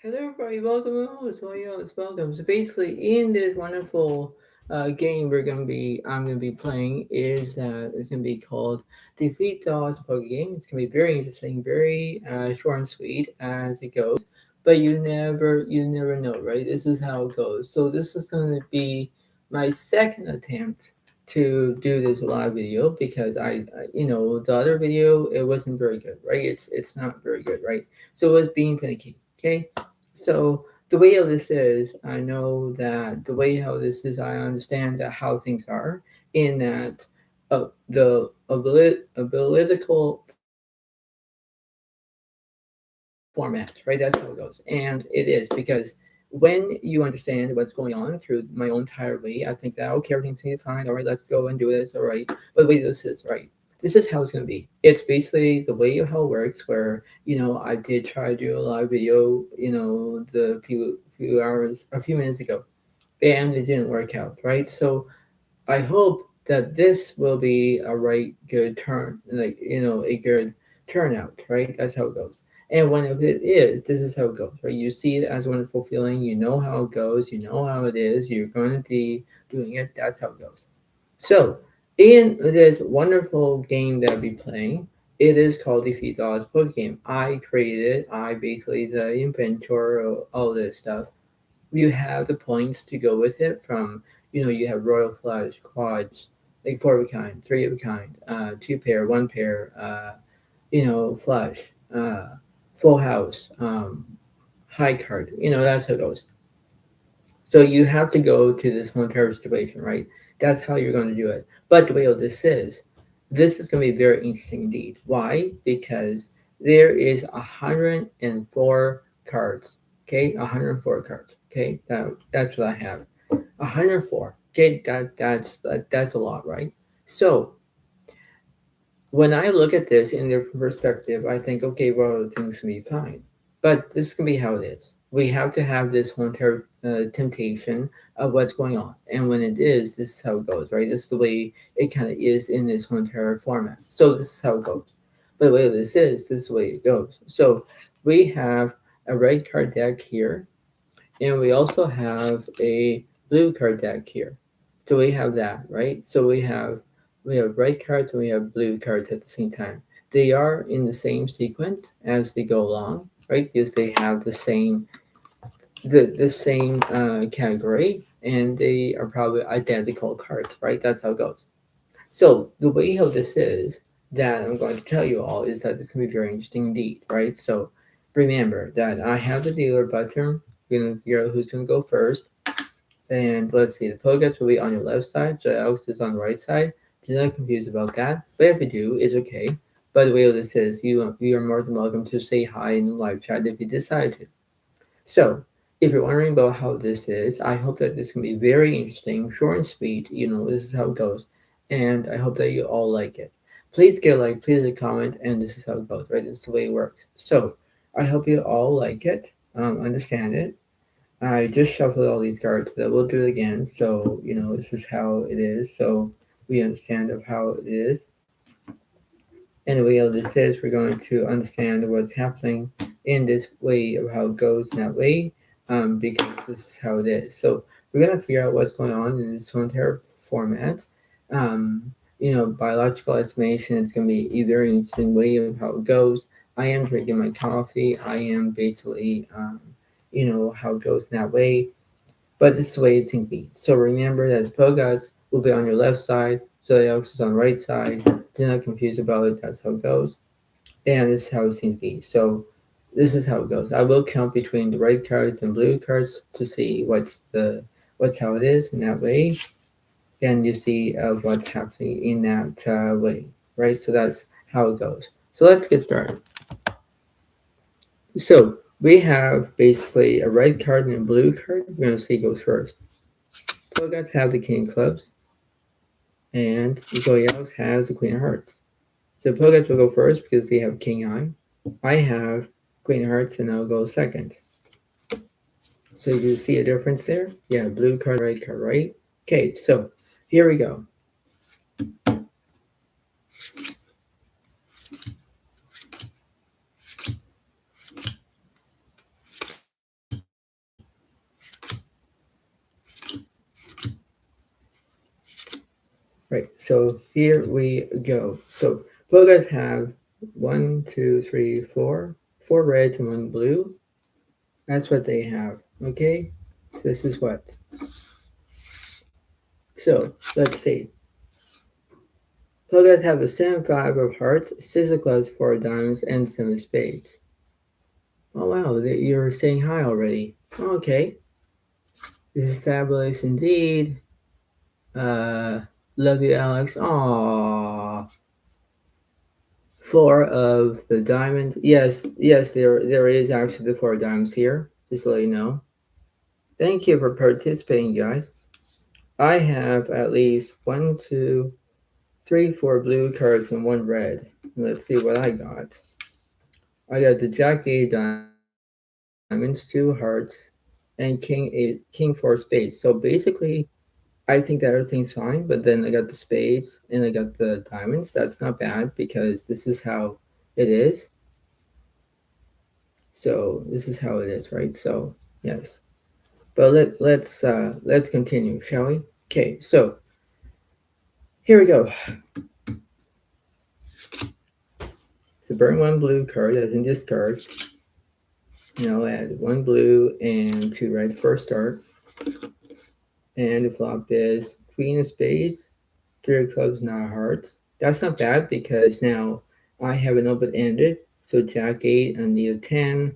Hello, everybody. Welcome. Welcome. So basically, in this wonderful game I'm gonna be playing it's gonna be called Defeat Dolls Poker Game. It's gonna be very interesting, very short and sweet as it goes. But you never know, right? This is how it goes. So this is gonna be my second attempt to do this live video because the other video it wasn't very good, right? It's not very good, right? So it was being finicky. Okay, so the way how this is, I know that the way how this is, I understand that how things are in that a political format, right? That's how it goes, and it is because when you understand what's going on through my own entire way, I think that okay, everything's gonna be fine. All right, let's go and do this. All right, but the way this is, right? This is how it's gonna be. It's basically the way of how it works. Where I did try to do a live video, the few hours, a few minutes ago, and it didn't work out, right? So I hope that this will be a right good turn, like a good turnout, right? That's how it goes. And when if it is, this is how it goes, right? You see it as a wonderful feeling. You know how it goes. You know how it is. You're going to be doing it. That's how it goes. So, in this wonderful game that I'll be playing, it is called Defeat Odds Poker Game. I created it. I basically the inventor of all this stuff. You have the points to go with it from, you have royal flush, quads, like four of a kind, three of a kind, two pair, one pair, flush, full house, high card. That's how it goes. So you have to go to this one pair situation, right? That's how you're going to do it. But the way this is going to be very interesting indeed. Why? Because there is 104 cards. Okay, 104 cards. Okay, that's what I have. 104. Okay, that's a lot, right? So when I look at this in their perspective, I think, okay, well, things can be fine. But this can be how it is. We have to have this whole entire temptation of what's going on. And when it is, this is how it goes, right? This is the way it kind of is in this whole entire format. So this is how it goes. But the way this is the way it goes. So we have a red card deck here, and we also have a blue card deck here. So we have that, right? So we have red cards and we have blue cards at the same time. They are in the same sequence as they go along, right? Because they have the same category, and they are probably identical cards, right? That's how it goes. So the way how this is that I'm going to tell you all is that this can be very interesting indeed, right? So remember that I have the dealer button. We're gonna figure out who's gonna go first. And let's see, the pokedex will be on your left side, so Alex is on the right side. Do not confused about that. But if you do, it's okay. By the way, what this is, you are more than welcome to say hi in the live chat if you decide to. So, if you're wondering about how this is, I hope that this can be very interesting, short and sweet. This is how it goes. And I hope that you all like it. Please get a like, please a comment, and this is how it goes, right? This is the way it works. So, I hope you all like it, understand it. I just shuffled all these cards, but we'll do it again. So, this is how it is. So, we understand of how it is. And the way of this is, we're going to understand what's happening in this way of how it goes in that way, because this is how it is. So we're going to figure out what's going on in this entire format. Biological estimation is going to be a very interesting way of how it goes. I am drinking my coffee. I am basically, how it goes in that way. But this is the way it's going to be. So remember that the Pogods will be on your left side, so the Elks is on the right side. Do not confuse about it. That's how it goes. And this is how it seems to be. So this is how it goes. I will count between the red cards and blue cards to see what's how it is in that way. And you see what's happening in that way, right? So that's how it goes. So let's get started. So we have basically a red card and a blue card. We're going to see goes first. Pogods have the king of clubs, and Goyals has the queen of hearts. So Pogods will go first because they have king high. I have queen of hearts, and I'll go second. So you see a difference there? Yeah, blue card, red card, right? Okay, so here we go. Right, so here we go. So both guys have one, two, three, four reds and one blue. That's what they have. Okay, this is what. So let's see. Both guys have a 7-5 of hearts, 6 of clubs, 4 of diamonds, and 7 of spades. Oh wow, you're saying hi already. Okay, this is fabulous indeed. Uh, love you, Alex. Aww. 4 of the diamond. Yes, there is actually the 4 of diamonds here. Just to let you know. Thank you for participating, guys. I have at least 1, 2, 3, 4 blue cards and 1 red. Let's see what I got. I got the Jack 8 diamonds, 2 hearts, and King 4 spades. So basically, I think that everything's fine, but then I got the spades and I got the diamonds. That's not bad because this is how it is. So this is how it is, right? So yes, but let's continue, shall we? Okay, so here we go. So burn 1 blue card as in discard. And I'll add 1 blue and 2 red for a start. And the flop is Queen of Spades, 3 of clubs, not hearts. That's not bad because now I have an open ended. So Jack 8 and the 10.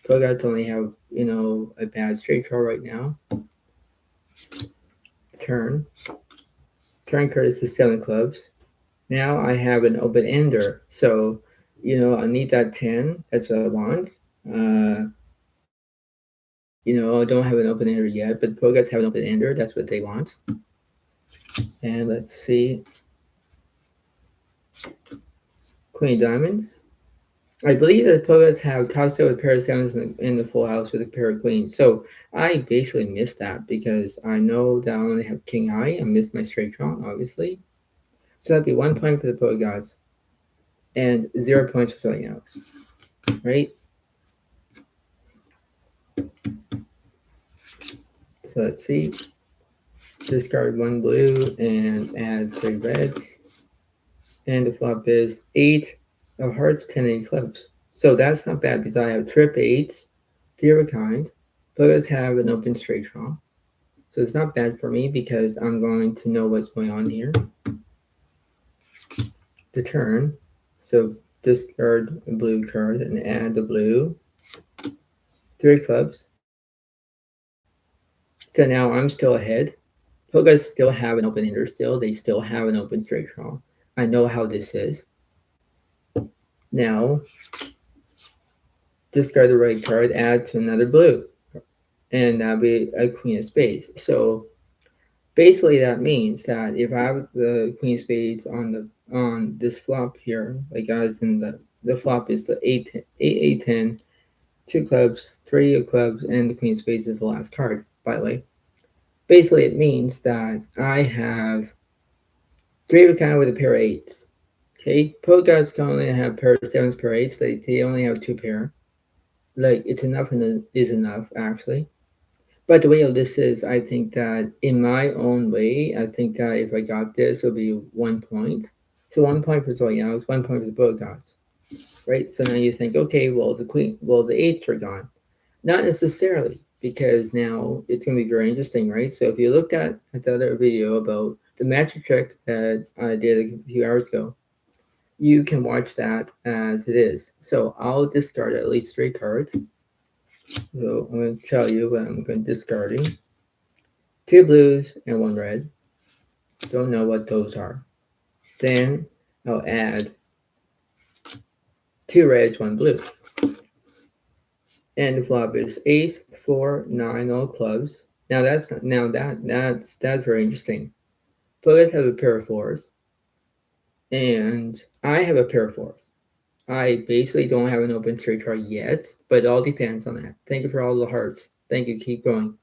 Pogots only have, a bad straight draw right now. Turn. Turn card is the 7 clubs. Now I have an open ender. So, I need that 10. That's what I want. I don't have an open ender yet, but Pogots have an open ender. That's what they want. And let's see. Queen of diamonds. I believe that Pogots have tossed out with a pair of sevens in the full house with a pair of queens. So I basically missed that because I know that I only have king high. I missed my straight draw, obviously. So that'd be 1 point for the Pogots and 0 points for something else. Right? So let's see. Discard 1 blue and add 3 reds. And the flop is 8 of hearts, 10 of clubs. So that's not bad because I have trip 8s, 0 kind. Pogots have an open straight draw. So it's not bad for me because I'm going to know what's going on here. The turn. So discard a blue card and add the blue. 3 clubs. So now I'm still ahead. Pogas still have an open ender still. They still have an open straight draw. I know how this is. Now, discard the red card, add to another blue. And that'll be a queen of spades. So basically that means that if I have the queen of spades on this flop here, like I was in the flop is the 8, 10, 2 clubs, 3 of clubs, and the queen of spades is the last card, by the way. Basically it means that I have 3 of a kind with a pair of 8s. Okay, Pogots can only have pair of 7s, pair of 8s, they only have 2 pair. Like it's enough and it is enough actually. But the way of this is, I think that in my own way, I think that if I got this, it would be 1 point. So 1 point for Zoyanos, 1 point for the Bogots, right? So now you think, okay, well the 8s are gone. Not necessarily, because now it's going to be very interesting, right? So if you looked at the other video about the magic trick that I did a few hours ago, you can watch that as it is. So I'll discard at least 3 cards. So I'm going to tell you what I'm going to discarding. 2 blues and 1 red. Don't know what those are. Then I'll add 2 reds, 1 blue. And the flop is ace, 4, 9, all clubs. Now that's very interesting. Poets have a pair of 4s, and I have a pair of 4s. I basically don't have an open straight draw yet, but it all depends on that. Thank you for all the hearts. Thank you. Keep going.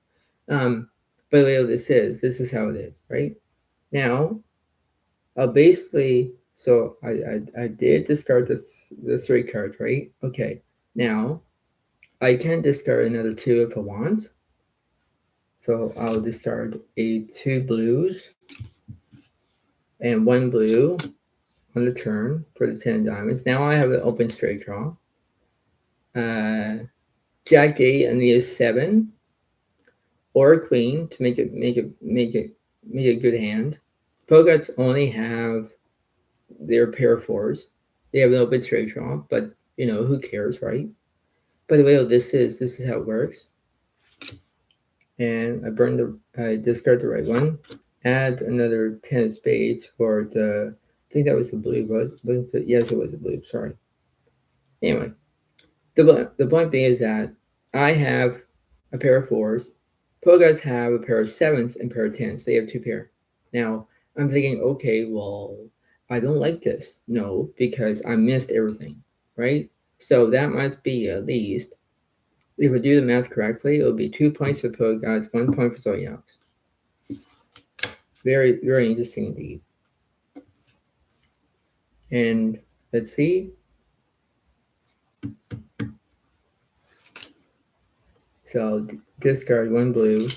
But the way this is how it is, right? Now, basically, so I did discard the 3 cards, right? Okay. Now, I can discard another 2 if I want. So I'll discard 2 blues and one blue on the turn for the 10 diamonds. Now I have an open straight draw. Jack 8, I need a 7 or a queen to make a good hand. Poguts only have their pair of 4s. They have an open straight draw, but who cares, right? By the way, this is how it works. And I discard the right one. Add another 10 of spades for the, I think that was the blue, wasn't it? Yes, it was the blue, sorry. Anyway, the point being is that I have a pair of 4s. Poguts have a pair of 7s and a pair of 10s. They have 2 pair. Now, I'm thinking, okay, well, I don't like this. No, because I missed everything, right? So that must be at least, if I do the math correctly, it'll be 2 points for Poguts, 1 point for Zodiac Alex. Very, very interesting indeed. And let's see. So discard 1 blue.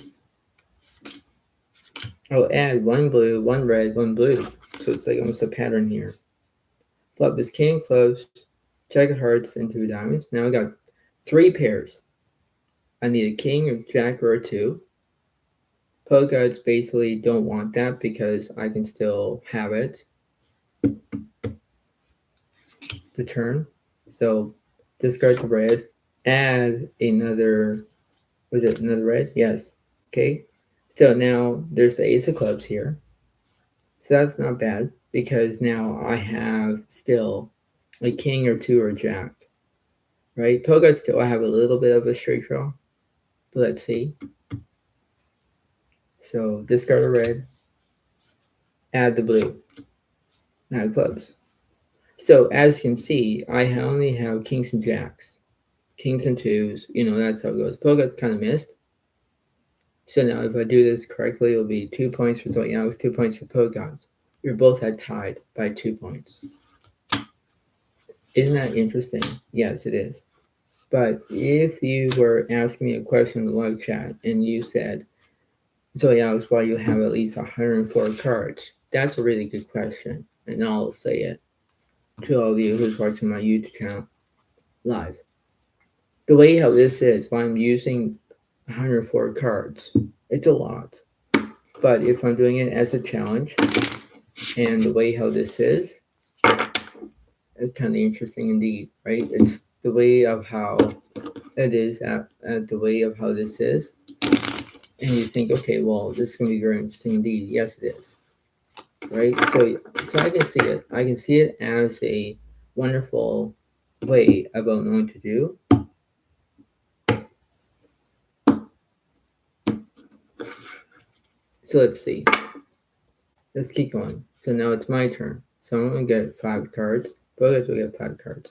I'll add 1 blue, 1 red, 1 blue. So it's like almost a pattern here. Flop is king, clubs, jack of hearts, and 2 diamonds. Now I got 3 pairs. I need a king, a jack, or a 2. Poguts basically don't want that because I can still have it. The turn. So discard the red. Add another, was it another red? Yes. Okay. So now there's the ace of clubs here. So that's not bad because now I have still a king or 2 or a jack. Right? Poguts still I have a little bit of a straight draw. But let's see. So discard a red. Add the blue. Now clubs. So as you can see, I only have kings and jacks. Kings and 2s, that's how it goes. Poguts kind of missed. So now if I do this correctly, it'll be 2 points for Zodiac Alex, 2 points for Poguts. You're both at tied by 2 points. Isn't that interesting? Yes, it is. But if you were asking me a question in the live chat and you said, Zodiac Alex, why you have at least 104 cards? That's a really good question. And I'll say it to all of you who's watching my YouTube channel live. The way how this is, why I'm using 104 cards, it's a lot. But if I'm doing it as a challenge, and the way how this is, it's kind of interesting indeed, right? It's the way of how it is at the way of how this is. And you think, okay, well, this is going to be very interesting indeed. Yes, it is. Right? So I can see it. I can see it as a wonderful way about knowing to do. So let's see. Let's keep going. So now it's my turn. So I'm going to get 5 cards. Both will get 5 cards.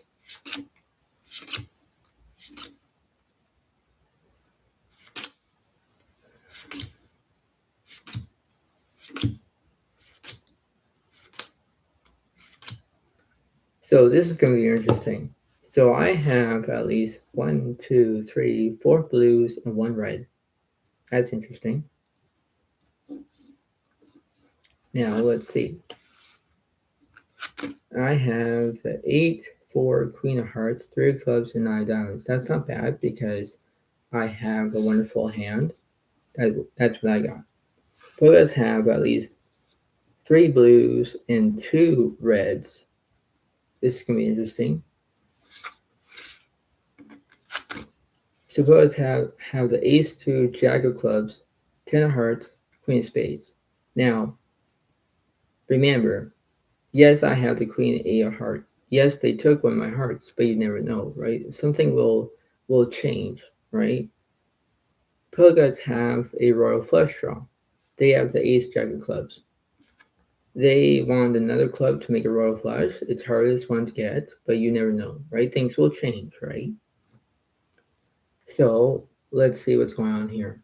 So this is going to be interesting. So I have at least 1, 2, 3, 4 blues and 1 red. That's interesting. Now let's see. I have the 8, 4, queen of hearts, 3 of clubs, and 9 diamonds. That's not bad because I have a wonderful hand. That's what I got. Poguts have at least 3 blues and 2 reds. This is going to be interesting. So poguts have the ace, 2, jack of clubs, 10 of hearts, queen of spades. Now, remember, yes, I have the queen and 8 of hearts. Yes, they took one of my hearts, but you never know, right? Something will change, right? Poguts have a royal flush draw. They have the ace, jack of clubs. They want another club to make a royal flush. It's hardest one to get, but you never know, right? Things will change, right? So let's see what's going on here.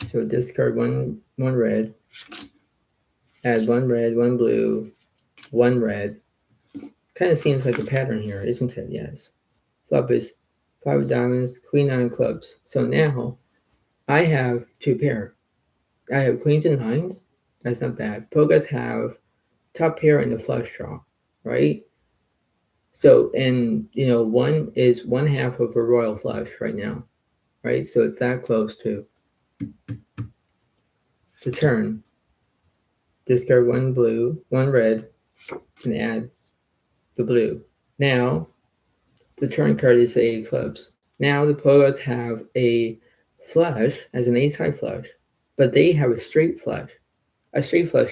So discard one red, add 1 red, 1 blue, 1 red. Kind of seems like a pattern here, isn't it? Yes. Flop is 5 of diamonds, queen 9 clubs. So now I have 2 pair. I have queens and 9s, That's not bad. Pogas have top pair and the flush draw, right? So, and one is one half of a royal flush right now, right? So it's that close to the turn. Discard one blue, one red, and add the blue. Now, the turn card is the eight of clubs. Now the Pogas have a flush as an ace high flush, but they have a straight flush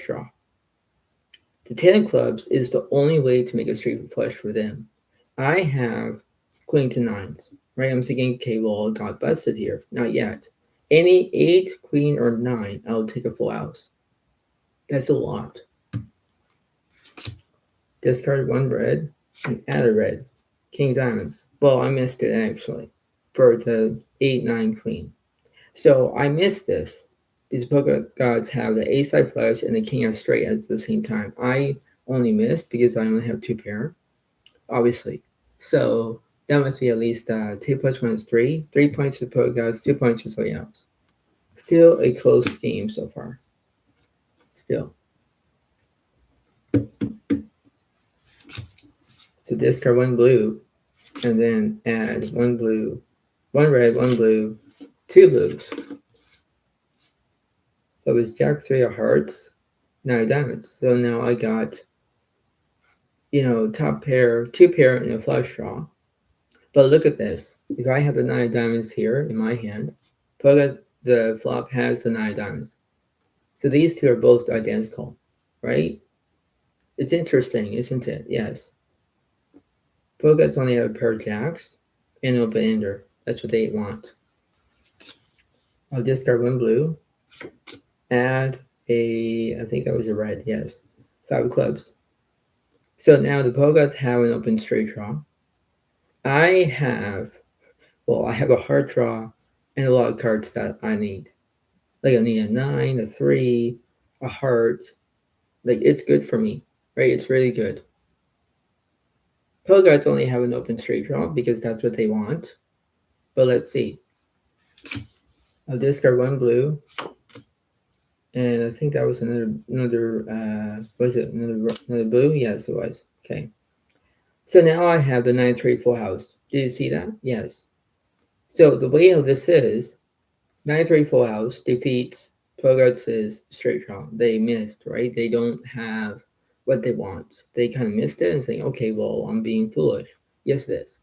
draw. The 10 of clubs is the only way to make a straight flush for them. I have queen to nines, right? I'm thinking, okay, well, it got busted here. Not yet. Any 8, queen, or 9, I'll take a full house. That's a lot. Discard one red and add a red. King diamonds. Well, I missed it actually for the 8, 9, queen. So I missed this because polka gods have the ace high flush and the king high straight at the same time. I only missed because I only have 2 pair, obviously. So that must be at least 2 plus 1 is 3. 3 points for polka gods, 2 points for somebody else. Still a close game so far. Still. So discard one blue and then add one blue, one red, one blue, 2 blues. That was Jack 3 of hearts, 9 diamonds. So now I got, top pair, 2 pair, and a flush draw. But look at this. If I have the 9 diamonds here in my hand, the flop has the 9 diamonds. So these two are both identical, right? It's interesting, isn't it? Yes. Pogas only have a pair of jacks and an open ender. That's what they want. I'll discard one blue. Add I think that was a red, yes. 5 of clubs. So now the Pogas have an open straight draw. I have a heart draw and a lot of cards that I need. Like I need a 9, a 3, a heart. Like it's good for me, right? It's really good. Pogas only have an open straight draw because that's what they want. But let's see. I'll discard one blue. And I think that was another was it another blue? Yes, it was. Okay. So now I have the 9-3 full house. Did you see that? Yes. So the way how this is, 9-3 full house defeats Pogas' straight draw. They missed, right? They don't have what they want. They kind of missed it and saying, okay, well, I'm being foolish. Yes, it is.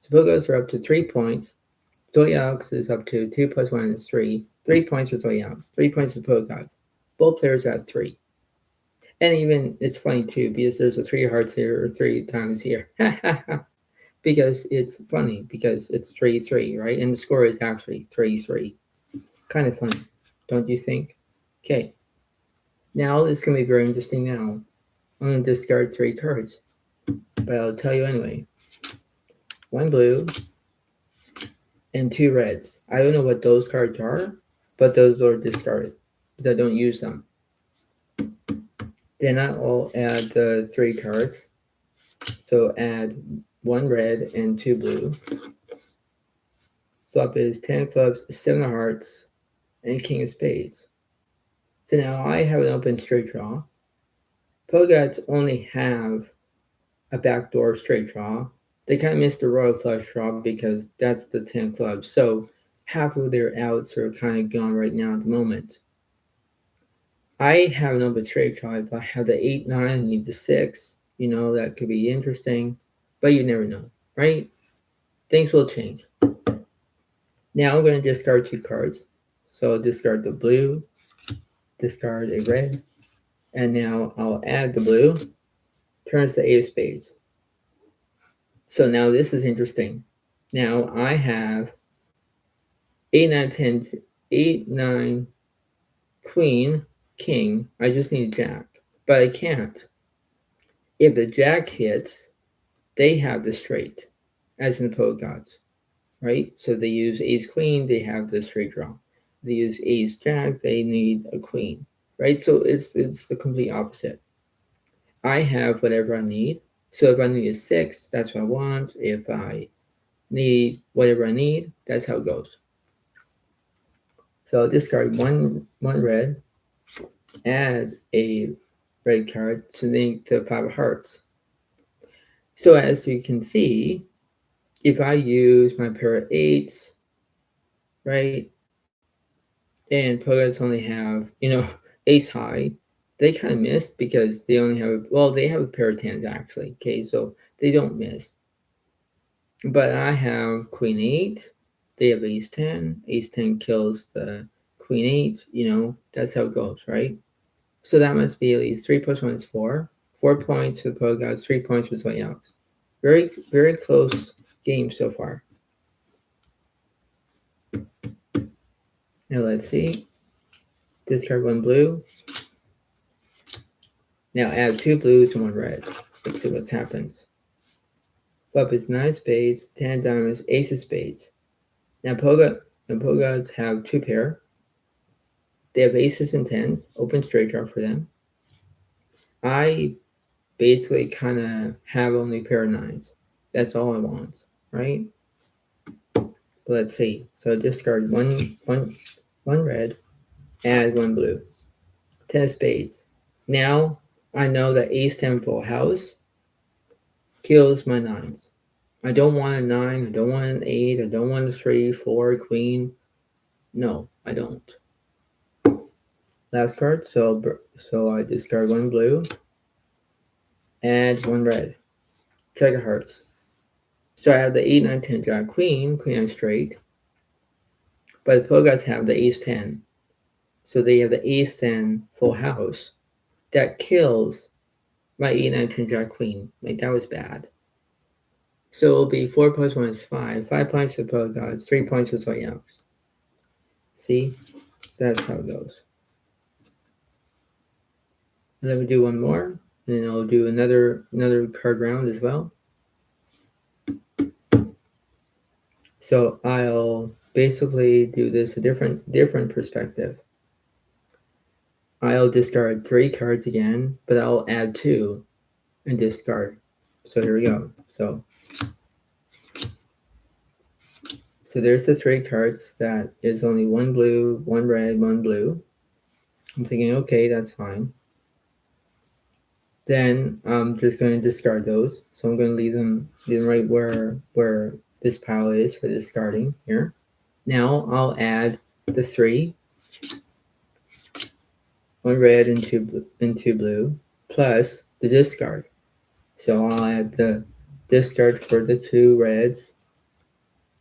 So Pogas are up to 3 points. Zodiac Alex is up to 2 plus 1 is 3. 3 points for Zodiac Alex. 3 points for Pogas. Both players at 3. And even, it's funny too, because there's a 3 hearts here or 3 times here. Because it's funny, because it's 3-3, right? And the score is actually 3-3. Kind of funny, don't you think? Okay. Now, this is going to be very interesting now. I'm going to discard 3 cards. But I'll tell you anyway. 1 blue and 2 reds. I don't know what those cards are, but those are discarded because I don't use them. Then I'll add the 3 cards. So add 1 red and 2 blue. Flop is 10 of clubs, 7 of hearts, and king of spades. So now I have an open straight draw. Pogas only have a backdoor straight draw. They kind of missed the royal flush draw because that's the 10 of clubs. So half of their outs are kind of gone right now at the moment. I have an open straight draw. If I have the 8, 9, I need the 6. That could be interesting. But you never know, right? Things will change. Now I'm going to discard 2 cards. So I'll discard the blue, discard a red, and now I'll add the blue. Turns the 8 of spades. So now this is interesting. Now I have 8, 9, 10, 8, 9, queen, king. I just need a jack. But I can't. If the jack hits, they have the straight, as in the Pogas, right? So they use ace queen, they have the straight draw. They use ace jack, they need a queen, right? So it's the complete opposite. I have whatever I need. So if I need a 6, that's what I want. If I need whatever I need, that's how it goes. So I'll discard one red add a red card to the 5 of hearts. So as you can see, if I use my pair of 8s, right, and poets only have, ace high, they kind of miss because they only have, they have a pair of 10s actually, okay, so they don't miss. But I have queen 8, they have ace 10, ace 10 kills the queen 8, that's how it goes, right? So that must be at least 3 plus 1 is 4. 4 points for the pro guys, 3 points for Zodiac Alex. Very, very close game so far. Now let's see. Discard 1 blue. Now add 2 blues and 1 red. Let's see what happens. Flop is 9 spades, 10 diamonds, ace of spades. Now Pogods have 2 pair. They have aces and 10s. Open straight draw for them. I basically kind of have only a pair of 9s. That's all I want, right? But let's see. So discard one red, add 1 blue. 10 of spades. Now I know that ace 10 full house kills my 9s. I don't want a 9, I don't want an 8, I don't want a 3, 4, queen. No, I don't. Last card, so I discard 1 blue, add 1 red. Check of hearts. So I have the 8, 9, 10 jack, queen on straight. But the pro guys have the ace 10. So they have the ace 10 full house. That kills my 8, 9, 10 jack, queen. Like, that was bad. So it'll be 4 plus 1 is 5. 5 points for the pro gods, 3 points for Zodiac Alex. See? That's how it goes. And then we do one more, and then I'll do another card round as well. So I'll basically do this a different perspective. I'll discard 3 cards again, but I'll add 2 and discard. So here we go. So there's the 3 cards. That is only 1 blue, 1 red, 1 blue. I'm thinking, okay, that's fine. Then I'm just going to discard those. So I'm going to leave them right where this pile is for discarding here. Now I'll add the 3, 1 red and 2 blue, plus the discard. So I'll add the discard for the 2 reds,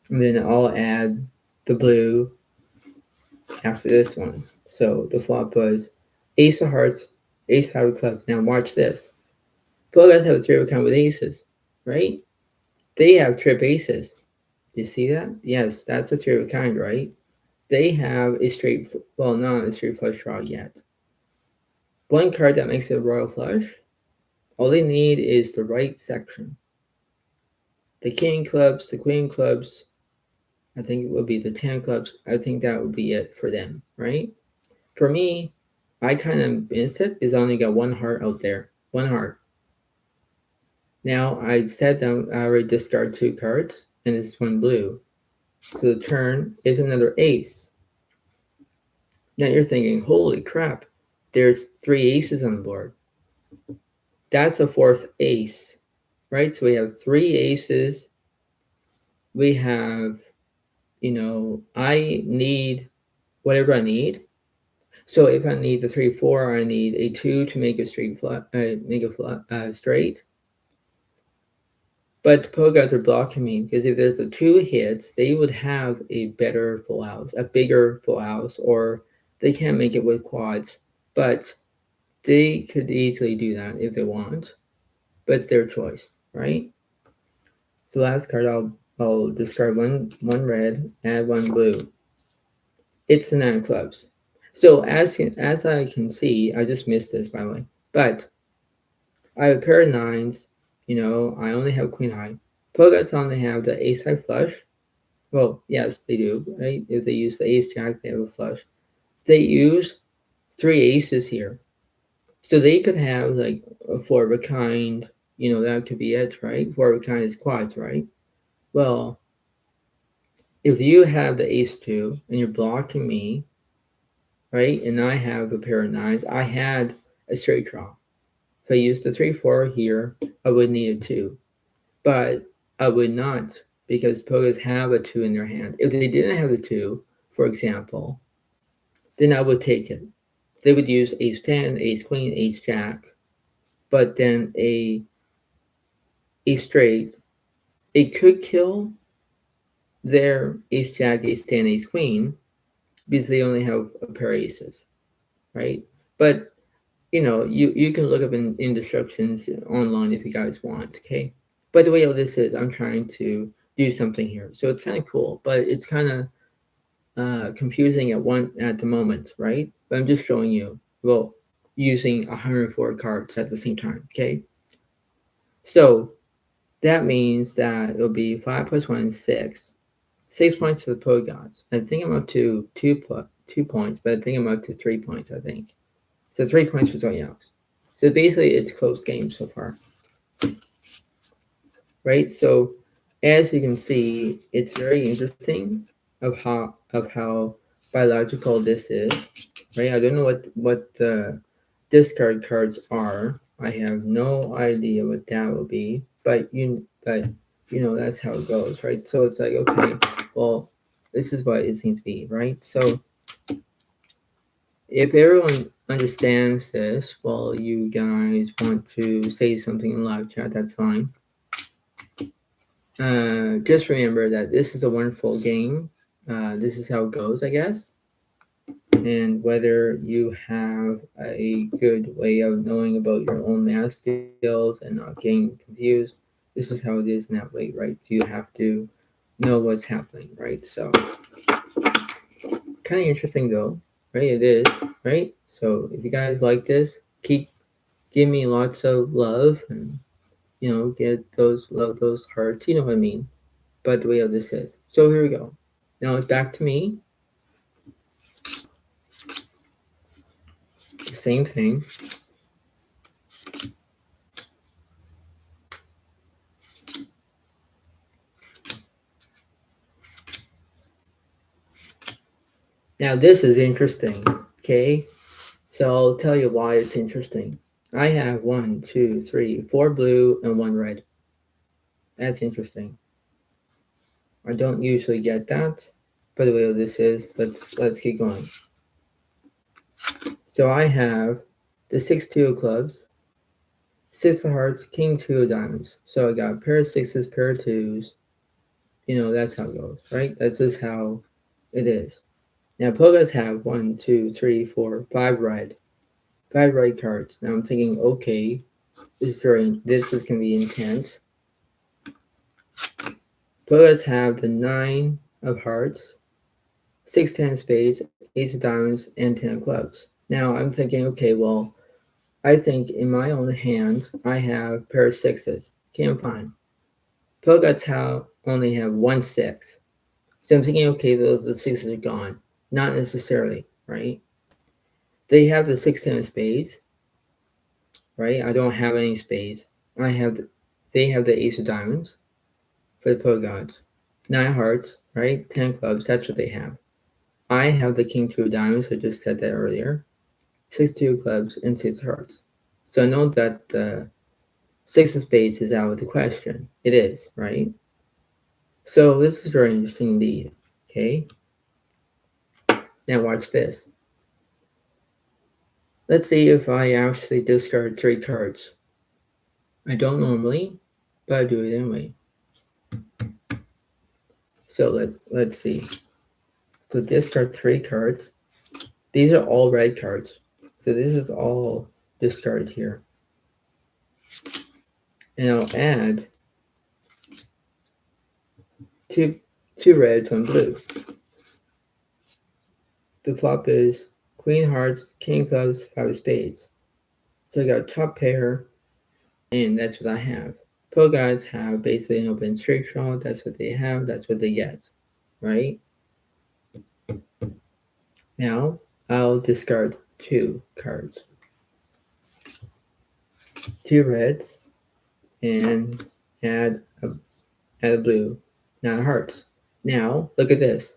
and then I'll add the blue after this one. So the flop was ace of hearts, ace 5 of clubs. Now watch this. Pro guys have a 3 of kind with aces, right? They have trip aces. Do you see that? Yes, that's a 3 of a kind, right? They have a straight, not a straight flush draw yet. One card that makes it a royal flush. All they need is the right section. The king clubs, the queen clubs, I think it would be the 10 clubs. I think that would be it for them, right? For me, I kind of missed it because I only got 1 heart out there. 1 heart. Now I said that I already discard 2 cards, and it's 1 blue. So the turn is another ace. Now you're thinking, holy crap, there's 3 aces on the board. That's a 4th ace, right? So we have 3 aces. We have, I need whatever I need. So if I need the 3, 4, I need a 2 to make a straight straight. But the pro guys are blocking me because if there's the 2 hits, they would have a better full house, a bigger full house, or they can't make it with quads. But they could easily do that if they want. But it's their choice, right? So last card, I'll discard one red, add 1 blue. It's the 9 of clubs. So as I can see, I just missed this by the way, but I have a pair of 9s. I only have queen high. Pro guys only have the ace high flush. Well, yes, they do, right? If they use the ace jack, they have a flush. They use 3 aces here. So they could have like a 4 of a kind, that could be it, right? 4 of a kind is quads, right? Well, if you have the ace 2 and you're blocking me, right? And I have a pair of nines. I had a straight draw. If I used the 3-4 here, I would need a 2. But I would not, because pokers have a 2 in their hand. If they didn't have a 2, for example, then I would take it. They would use ace 10, ace queen, ace jack, but then a straight, it could kill their ace jack, ace 10, ace queen, because they only have a pair of aces, right? But you can look up in instructions online if you guys want, okay? But the way all this is, I'm trying to do something here, so it's kind of cool, but it's kind of confusing at the moment, right? But I'm just showing you, well, using 104 cards at the same time, okay? So that means that it'll be 5 plus 1 is 6. 6 points to the pro gods. I think I'm up to 2 points, but I think I'm up to 3 points, I think. So 3 points for Zodiac Alex. So basically, it's close game so far, right? So as you can see, it's very interesting of how biological this is, right? I don't know what the discard cards are. I have no idea what that will be, but that's how it goes, right? So it's like, okay, well, this is what it seems to be, right? So if everyone understands this, well, you guys want to say something in live chat, that's fine. Just remember that this is a wonderful game. This is how it goes, I guess. And whether you have a good way of knowing about your own math skills and not getting confused, this is how it is in that way, right? You have to know what's happening, right? So, kind of interesting though, right? It is, right? So, if you guys like this, give me lots of love and get those hearts. You know what I mean? But the way of this is. So here we go. Now it's back to me. The same thing. Now this is interesting. Okay. So I'll tell you why it's interesting. I have 1, 2, 3, 4 blue and 1 red. That's interesting. I don't usually get that. But the way of this is, let's keep going. So I have the 6-2 of clubs, 6 of hearts, king 2 of diamonds. So I got a pair of sixes, pair of twos. That's how it goes, right? That's just how it is. Now pogas have 1, 2, 3, 4, 5 red. 5 red cards. Now I'm thinking, okay, this is gonna be intense. Pogas have the 9 of hearts, 6, 10 of spades, ace of diamonds, and 10 of clubs. Now I'm thinking, okay, well, I think in my own hand, I have a pair of sixes. Okay, I'm fine. Pogas only have 1 6. So I'm thinking, okay, the sixes are gone. Not necessarily, right? They have the 6, 10 of spades, right? I don't have any spades. They have the ace of diamonds for the pro gods. 9 hearts, right? 10 clubs, that's what they have. I have the king 2 of diamonds, I just said that earlier. 6 2 of clubs and 6 hearts. So I know that the 6 of spades is out of the question. It is, right? So this is very interesting indeed, okay? Now watch this. Let's see if I actually discard 3 cards. I don't normally, but I do it anyway. So let's see. So discard 3 cards. These are all red cards. So this is all discarded here. And I'll add two reds, 1 blue. The flop is queen hearts, king clubs, 5 of spades. So I got a top pair, and that's what I have. Pro guys have basically an open straight draw. That's what they have. That's what they get, right? Now I'll discard 2 cards, 2 reds, and add a blue, 9 hearts. Now look at this.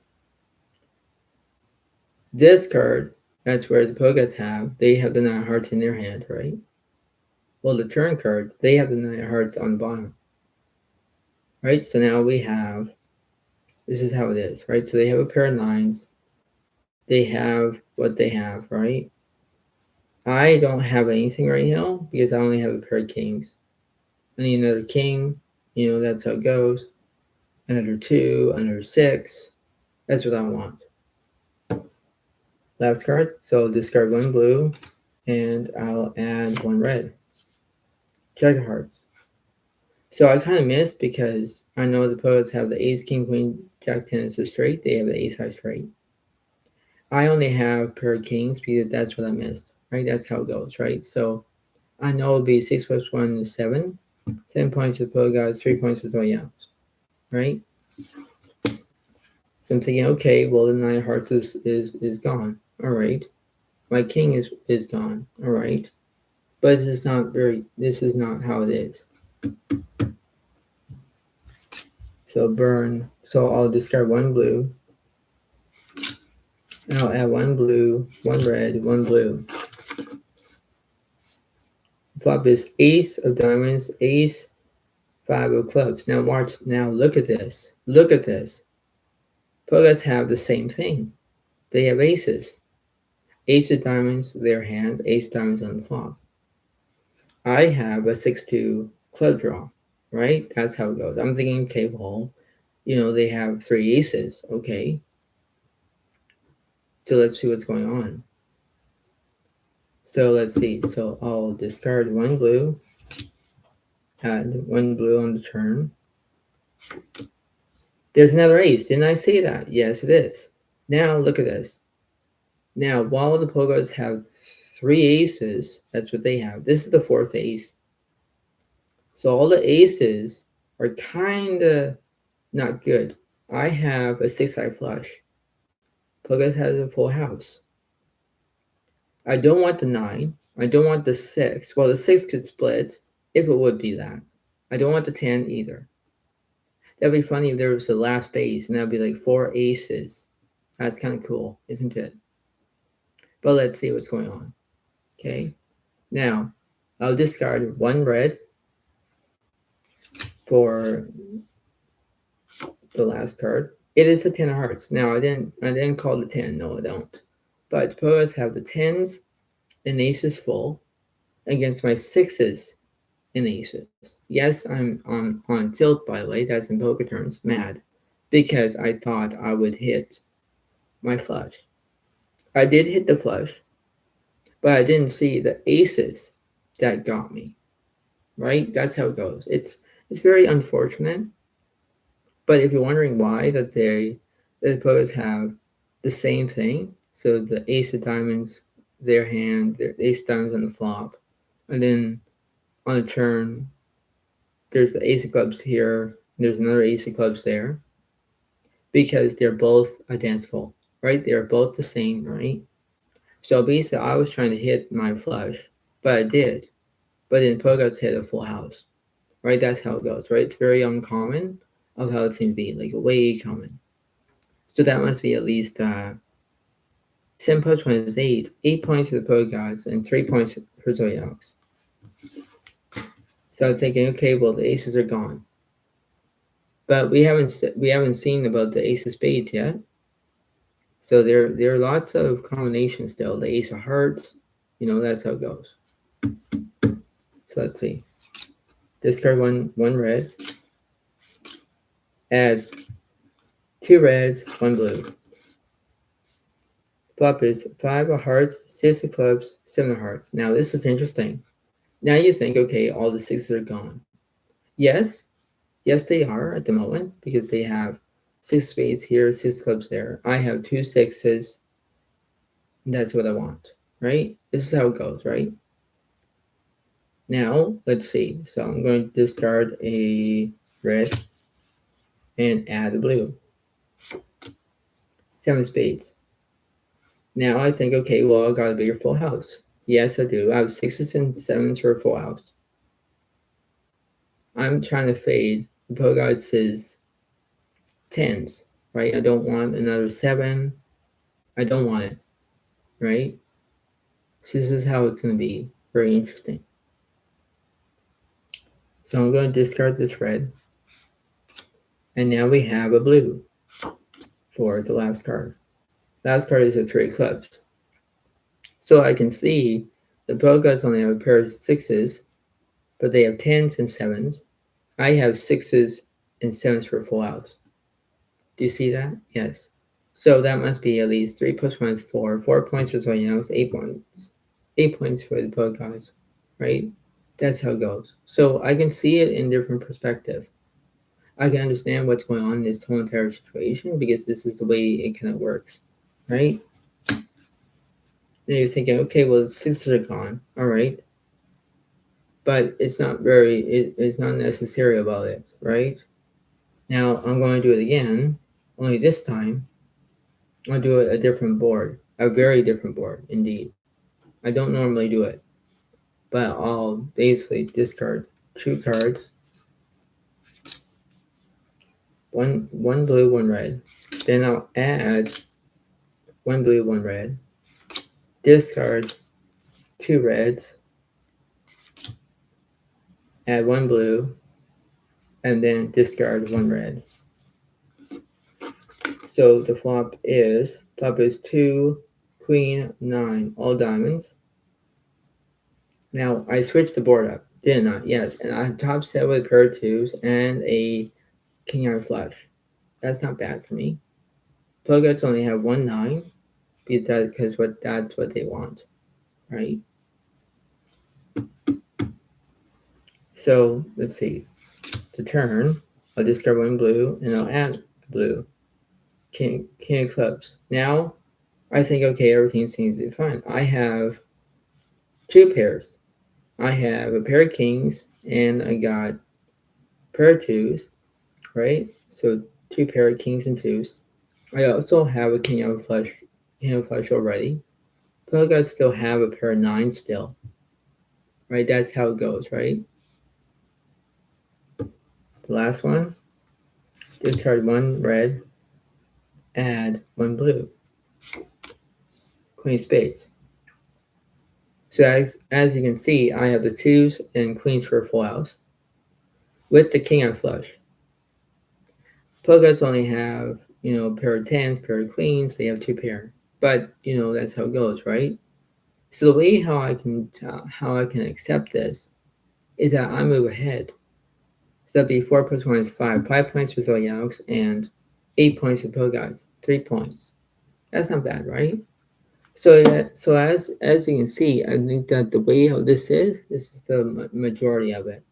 This card That's where the Poguts they have the 9 of hearts in their hand, right? Well, the turn card, they have the 9 of hearts on the bottom, right? So now we have, this is how it is, right? So they have a pair of 9s. They have what they have, right? I don't have anything right now because I only have a pair of kings. I need another king. That's how it goes. Another 2, another 6. That's what I want. Last card. So discard 1 blue, and I'll add 1 red. Jack of hearts. So I kind of missed because I know the poets have the ace, king, queen, jack, 10 as a straight. They have the ace high straight. I only have a pair of kings because that's what I missed, right? That's how it goes, right? So I know it'll be 6 plus 1 is 7. 7 points for the poet guys, 3 points for the yams, right? So I'm thinking, okay, well, the 9 of hearts is gone. All right. My king is gone. All right. But this is not how it is. So burn. So I'll discard 1 blue. And I'll add 1 blue, 1 red, 1 blue. Flop is ace of diamonds, ace, 5 of clubs. Now watch. Now look at this. Look at this. Poets have the same thing. They have aces. Ace of diamonds, their hand. Ace of diamonds on the flop. I have a 6-2 club draw, right? That's how it goes. I'm thinking, okay, well, they have 3 aces. Okay. So let's see what's going on. So let's see. So I'll discard 1 blue, add 1 blue on the turn. There's another ace. Didn't I say that? Yes, it is. Now look at this. Now, while the Pogos have 3 aces, that's what they have. This is the 4th ace. So all the aces are kind of not good. I have a 6-high flush. Pogos has a full house. I don't want the 9. I don't want the 6. Well, the 6 could split if it would be that. I don't want the 10 either. That'd be funny if there was the last ace, and that'd be like 4 aces. That's kind of cool, isn't it? But let's see what's going on. Okay. Now, I'll discard 1 red for the last card. It is a 10 of hearts. Now, I didn't call the 10. No, I don't. But poets have the 10s and aces full against my 6s and aces. Yes, I'm on tilt, by the way. That's in poker terms. Mad. Because I thought I would hit my flush. I did hit the flush, but I didn't see the aces that got me. Right? That's how it goes. It's very unfortunate. But if you're wondering why the poets have the same thing, so the ace of diamonds, their hand, their ace of diamonds on the flop, and then on the turn, there's the ace of clubs here, and there's another ace of clubs there, because they're both identical, right? They're both the same, right? So basically, I was trying to hit my flush, but I did. But then Pogots hit a full house, right? That's how it goes, right? It's very uncommon of how it seems to be, like way common. So that must be at least 7 plus 1 is 8. 8 points for the Pogots and 3 points for Zodiac. So I'm thinking, okay, well, the aces are gone. But we haven't seen about the ace of spades yet. So there are lots of combinations still. The ace of hearts, that's how it goes. So let's see. Discard one red. Add 2 reds, 1 blue. Flop is 5 of hearts, 6 of clubs, 7 of hearts. Now this is interesting. Now you think, okay, all the 6s are gone. Yes, they are at the moment because they have 6 spades here, 6 clubs there. I have 2 6s. That's what I want, right? This is how it goes, right? Now, let's see. So I'm going to discard a red and add a blue. 7 spades. Now I think, okay, well, I got a bigger full house. Yes, I do. I have 6s and 7s for a full house. I'm trying to fade the Pogots' 10s, right? I don't want another 7. I don't want it, right? So this is how it's going to be. Very interesting. So I'm going to discard this red. And now we have a blue for the last card. Last card is a 3 of clubs. So I can see the pro guys only have a pair of 6s, but they have 10s and 7s. I have 6s and 7s for full house. Do you see that? Yes. So that must be at least 3 plus 1 is 4. 4 points for someone else, 8 points. 8 points for the pro guys, right? That's how it goes. So I can see it in different perspective. I can understand what's going on in this whole entire situation because this is the way it kind of works, right? Then you're thinking, okay, well, the 6s are gone, all right, but it's not necessary about it, right? Now I'm going to do it again, only this time I'll do it a different board, a very different board indeed. I don't normally do it, but I'll basically discard 2 cards, one blue, 1 red. Then I'll add 1 blue, 1 red, discard 2 reds, add 1 blue, and then discard 1 red. So the flop is 2, queen, 9, all diamonds. Now I switched the board up, didn't I? Yes, and I top set with a pair of 2s and a king out of flush. That's not bad for me. Plugouts only have 1 9 because that's what they want, right? So let's see. The turn, I'll discard 1 blue and I'll add blue. King of clubs. Now I think, okay, everything seems to be fine. I have 2 pairs. I have a pair of kings and I got a pair of 2s, right? So 2 pair of kings and 2s. I also have a king of flush already. But I got still have a pair of 9s still, right? That's how it goes, right? The last one, discard 1 red, add 1 blue. Queen of spades. So as you can see, I have the 2s and queens for a full house with the king on flush. Plugouts only have, a pair of 10s, pair of queens, they have 2 pair. But, that's how it goes, right? So the way how I can accept this is that I move ahead. So that'd be 4 plus 1 is 5. 5 points for Zodiac Alex and 8 points for Plugouts. 3 points. That's not bad, right? So as you can see, I think that the way how this is the majority of it.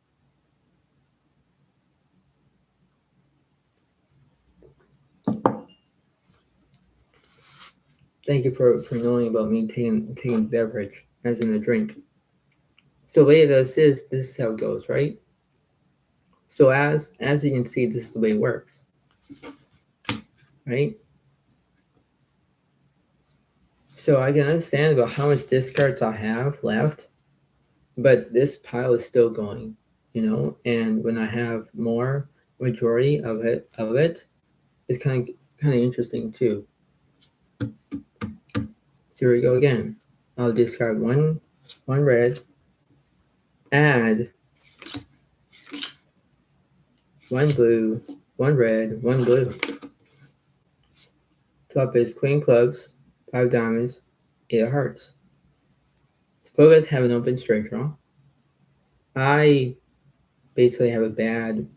Thank you for knowing about me taking beverage as in a drink. So the way this is how it goes, right? So as you can see, this is the way it works, right? So I can understand about how much discards I have left, but this pile is still going, and when I have more majority of it, it's kind of interesting too. So here we go again. I'll discard one red, add 1 blue, 1 red, 1 blue. Flop is queen clubs, 5 diamonds, 8 of hearts. Suppose I have an open straight draw. I basically have a bad,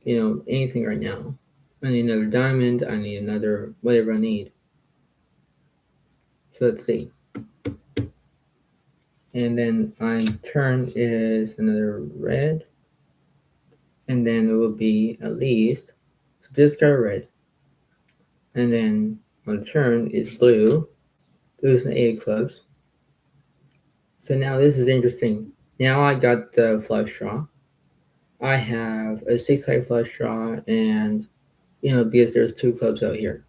anything right now. I need another diamond, I need another whatever I need. So let's see. And then my turn is another red. And then it will be at least, so discard red. And then my turn is blue. Blue's an 8 of clubs. So now this is interesting. Now I got the flush draw. I have a 6-sided flush draw and, because there's 2 clubs out here.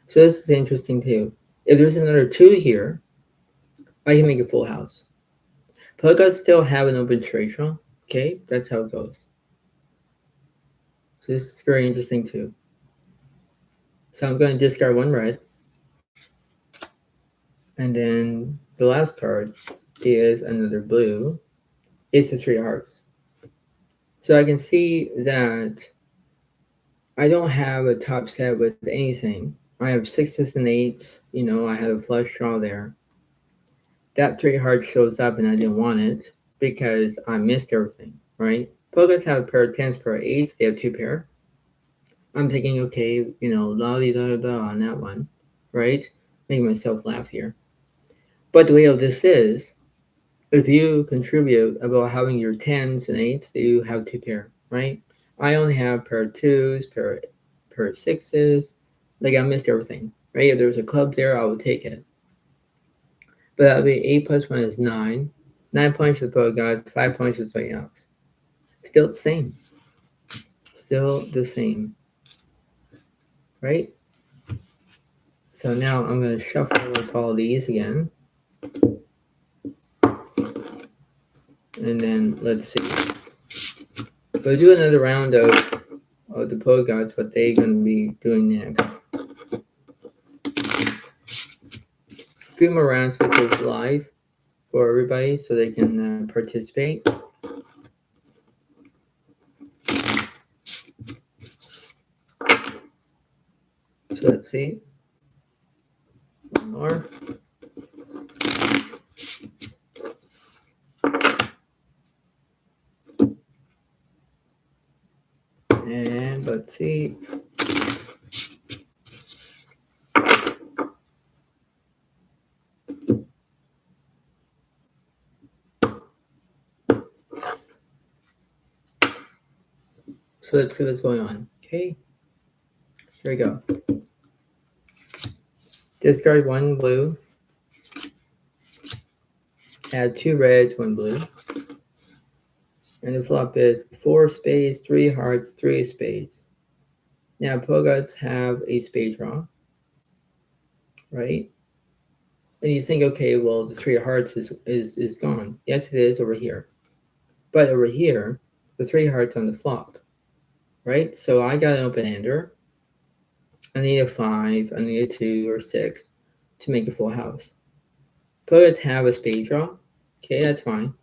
So this is interesting too. If there's another 2 here, I can make a full house. But I still have an open straight draw. Okay, that's how it goes. So this is very interesting too. So I'm going to discard 1 red. And then the last card is another blue. It's the three of hearts. So I can see that I don't have a top set with anything. I have sixes and eights. I have a flush draw there. That three of hearts shows up and I didn't want it because I missed everything, right? Pokers have a pair of tens, pair of eights. They have two pair. I'm thinking, okay, la di da da on that one, right? Making myself laugh here. But the way of this is, if you contribute about having your tens and eights, you have two pair, right? I only have pair of twos, pair of sixes. Like I missed everything, right? If there was a club there, I would take it. But that would be 8 plus 1 is 9. 9 points with both guys, 5 points with both Alex. Still the same. Still the same. Right? So now I'm going to shuffle with all these again. And then let's see. We'll do another round of the pro gods, what they're going to be doing next. A few more rounds with this live for everybody so they can participate. So let's see. One more. And let's see. So let's see what's going on. Okay. Here we go. Discard one blue. Add 2 reds, 1 blue. And the flop is 4 spades, 3 hearts, 3 spades. Now, Pogots have a spade draw, right? And you think, okay, well, the 3 of hearts is gone. Yes, it is over here. But over here, the 3 hearts on the flop, right? So I got an open-ender. I need a 5, I need a 2 or 6 to make a full house. Pogots have a spade draw. Okay, that's fine.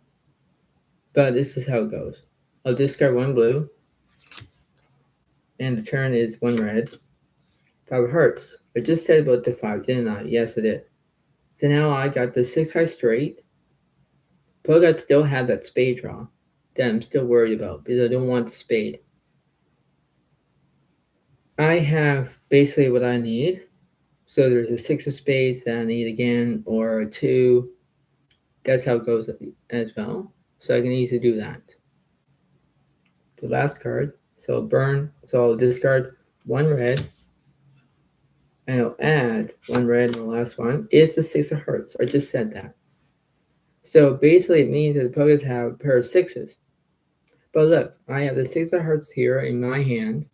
But this is how it goes. I'll discard 1 blue. And the turn is 1 red. 5 of hearts. I just said about the 5, didn't I? Yes, I did. So now I got the 6 high straight. Pogots still had that spade draw that I'm still worried about because I don't want the spade. I have basically what I need. So there's a 6 of spades that I need again, or a 2. That's how it goes as well. So I can easily do that. The last card. So burn. So I'll discard 1 red. And I'll add 1 red, and the last one is the 6 of hearts. I just said that. So basically it means that the Pogots have a pair of 6s. But look, I have the 6 of hearts here in my hand.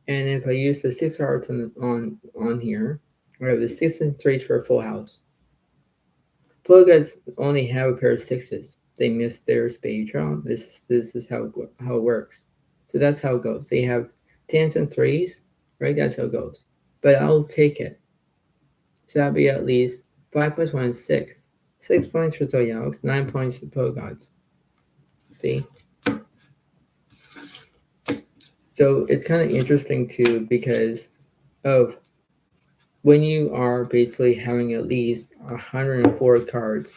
And if I use the 6 of hearts on here, I have the 6 and 3s for a full house. Pogots only have a pair of 6s. They missed their spade draw. This is how it works. So that's how it goes. They have 10s and 3s, right? That's how it goes. But I'll take it. So that'll be at least 5 plus 1 is 6. 6 points for Zodiac Alex, 9 points for Pogots. See? So it's kind of interesting too because of when you are basically having at least 104 cards,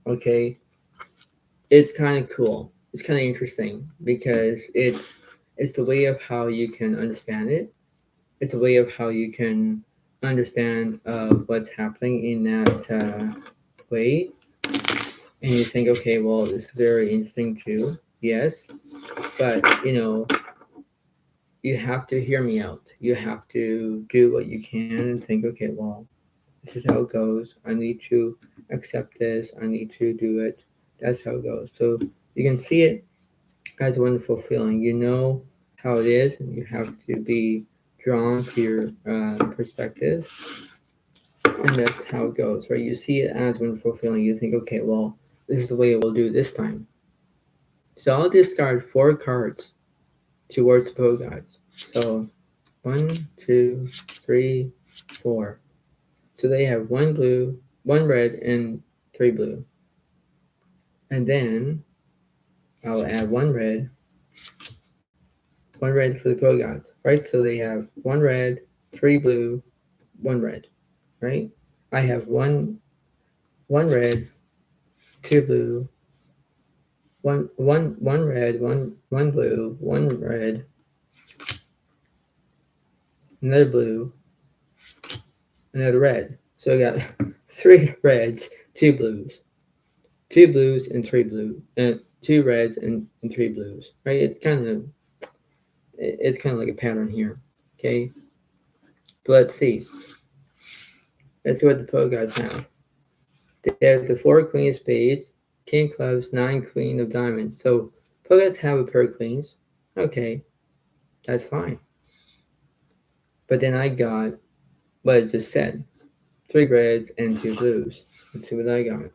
okay, it's kind of cool. It's kind of interesting because it's the way of how you can understand it. It's a way of how you can understand what's happening in that way. And you think, okay, well, it's very interesting too. Yes. But, you have to hear me out. You have to do what you can and think, okay, well, this is how it goes. I need to accept this. I need to do it. That's how it goes. So you can see it as a wonderful feeling. You know how it is, and you have to be drawn to your perspective. And that's how it goes, right? You see it as a wonderful feeling. You think, okay, well, this is the way we'll do this time. So I'll discard 4 cards towards the Pogots. So 1, 2, 3, 4. So they have 1 blue, 1 red, and 3 blue. And then I'll add 1 red for the Pro Gods, right? So they have 1 red, 3 blue, 1 red, right? I have one red, 2 blue, one red, one blue, 1 red, another blue, another red. So I got 3 reds, 2 blues, 2 blues and 3 blue, 2 reds and 3 blues, right? It's kind of like a pattern here, okay? But let's see. Let's see what the Pro Gods have. They have the 4 queen of spades, king of clubs, 9 queen of diamonds. So Pro Gods have a pair of queens. Okay, that's fine. But then I got what I just said. 3 reds and 2 blues. Let's see what I got.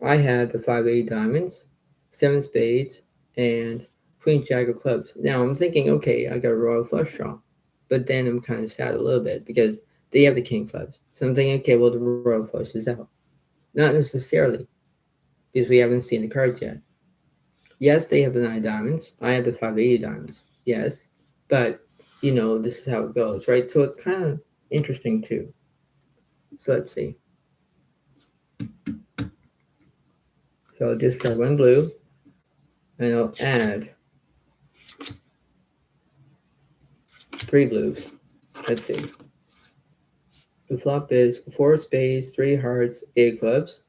I had the 5 diamonds, 7 spades, and queen jack of clubs. Now I'm thinking, okay, I got a royal flush draw. But then I'm kind of sad a little bit because they have the king clubs. So I'm thinking, okay, well, the royal flush is out. Not necessarily, because we haven't seen the cards yet. Yes, they have the 9 diamonds. I have the 5 diamonds. Yes. But, this is how it goes, right? So it's kind of interesting too. So let's see. So I'll discard 1 blue, and I'll add 3 blues. Let's see. The flop is 4 spades, 3 hearts, 8 clubs.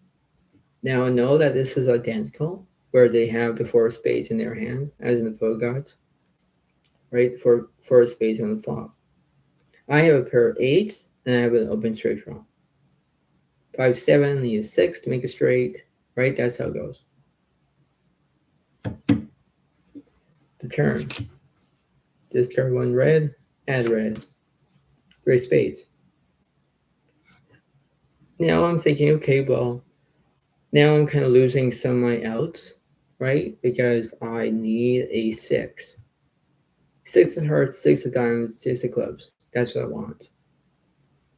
Now I know that this is identical, where they have the 4 spades in their hand, as in the Pro Gods, right? The four spades on the flop. I have a pair of 8s, and I have an open straight draw. 5, 7, need a 6 to make it straight, right? That's how it goes. The turn. Discard 1 red, add red. 3 spades. Now I'm thinking, okay, well, now I'm kind of losing some of my outs, right? Because I need a 6. 6 of hearts, 6 of diamonds, 6 of clubs. That's what I want.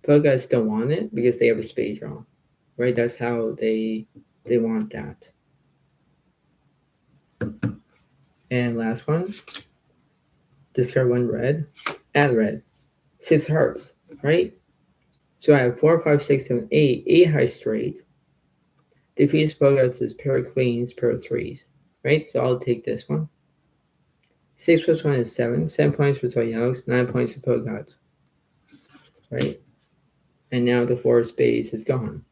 Pro Guys don't want it because they have a spade draw, right? That's how they want that. And last one, discard 1 red, add red. 6 hearts, right? So I have 4, 5, 6, 7, 8, 8 high straight. Defeats Pro Guys is pair of queens, pair of threes, right? So I'll take this one. 6 plus 1 is 7. 7 points for Zodiac Alex, 9 points for Pro Gods, right? And now the 4 of spades is gone.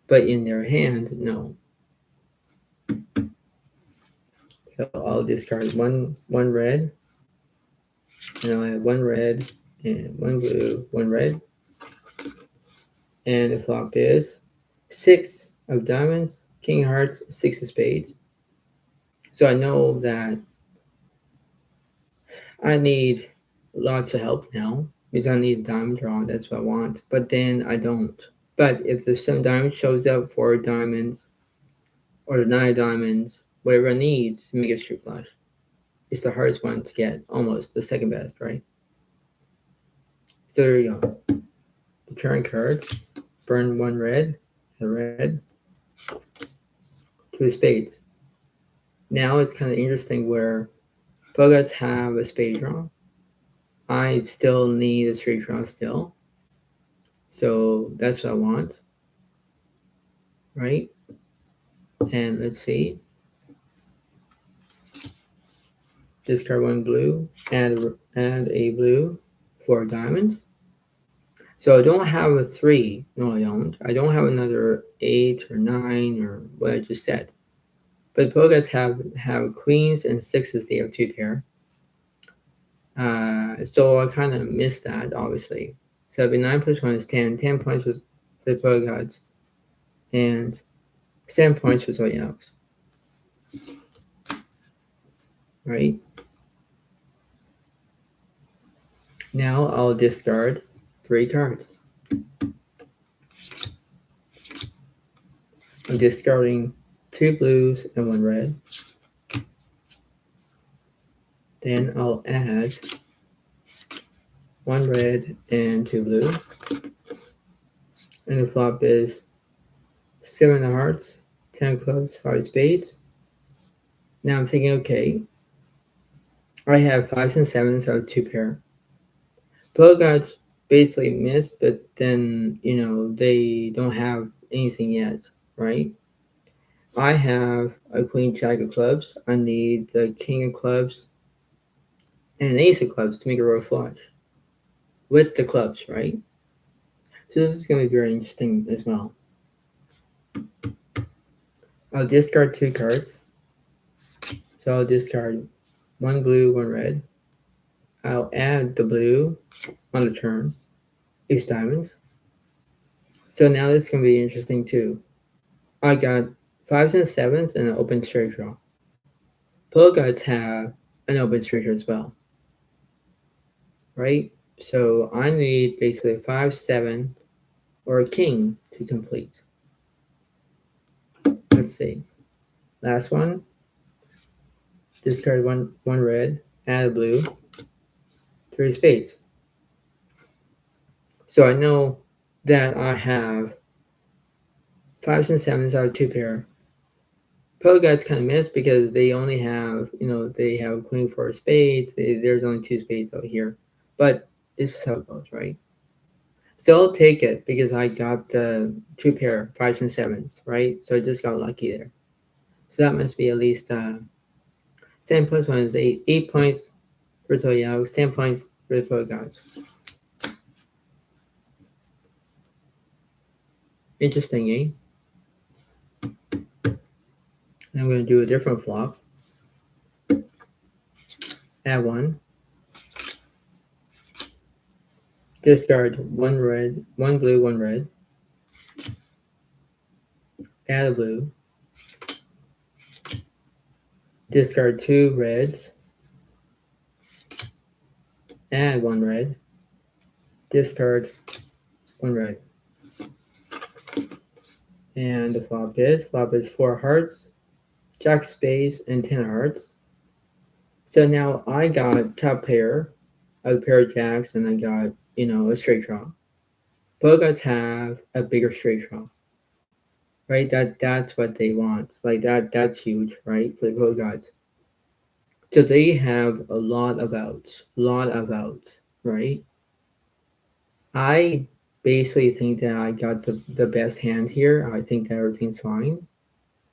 But in their hand, no. So I'll discard one red, and I'll have 1 red, and 1 blue, 1 red. And the flop is 6 of diamonds, king of hearts, 6 of spades. So I know that I need lots of help now because I need a diamond draw. That's what I want. But then I don't. But if the 7 diamonds shows up, 4 diamonds, or the 9 diamonds, whatever I need to make a straight flush, it's the hardest one to get, almost the second best, right? So there you go. The turn card, burn 1 red, a red, 2 of spades. Now it's kind of interesting where Pro Gods have a spade draw. I still need a straight draw still. So that's what I want, right? And let's see. Discard 1 blue, add a blue, 4 diamonds. So I don't have a 3. No, I don't. I don't have another 8 or 9 or what I just said. But Pro Gods have queens and 6s. They have 2 pair. So I kind of missed that, obviously. So it'd be 9 plus 1 is 10. 10 points for the Pro Gods. And 7 points for Zodiac Alex. Right? Now I'll discard 3 cards. I'm discarding 2 blues and 1 red. Then I'll add 1 red and 2 blue. And the flop is 7 of hearts, 10 of clubs, 5 of spades. Now I'm thinking, okay, I have 5s and 7s out of 2 pair. Both guys basically missed, but then, they don't have anything yet, right? I have a queen jack of clubs. I need the king of clubs and an ace of clubs to make a royal flush with the clubs, right? So this is going to be very interesting as well. I'll discard 2 cards. So I'll discard 1 blue, 1 red. I'll add the blue on the turn, ace diamonds. So now this is going to be interesting too. I got 5s and 7s and an open straight draw. Both guys have an open straight draw as well, right? So I need basically 5, 7, or a king to complete. Let's see. Last one. Discard one red, add a blue, 3 spades. So I know that I have 5s and 7s out of 2 pair. Pro guys kind of missed because they only have, they have queen 4 spades. There's only 2 spades out here. But this is how it goes, right? So I'll take it because I got the 2 pair, 5s and 7s, right? So I just got lucky there. So that must be at least 10 plus 1 is 8. 8 points for Zodiac Alex, 10 points for the pro guys. Interesting, eh? I'm going to do a different flop. Add 1. Discard 1 red, 1 blue, 1 red. Add a blue. Discard 2 reds. Add 1 red. Discard 1 red. And the flop is 4 hearts, jack of spades, and 10 of hearts. So now I got top pair of a pair of jacks, and I got, a straight draw. Both guys have a bigger straight draw, right? That's what they want. Like that's huge, right? For the both guys. So they have a lot of outs, right? I basically think that I got the best hand here. I think that everything's fine,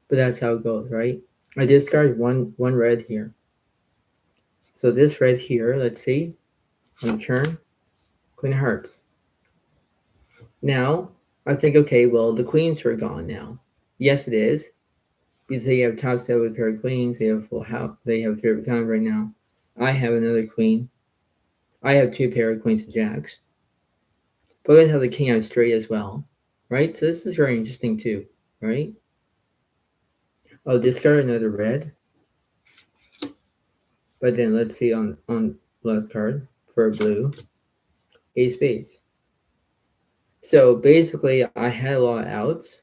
but that's how it goes, right? I discard one red here. So this red here, let's see, on the turn, queen of hearts. Now, I think, okay, well, the queens are gone now. Yes, it is, because they have top set with a pair of queens. They have full house. They have 3 of a kind right now. I have another queen. I have 2 pair of queens and jacks. But I have the king out straight as well, right? So this is very interesting too, right? I'll discard another red. But then let's see on last card for a blue, 8 spades. So basically, I had a lot of outs,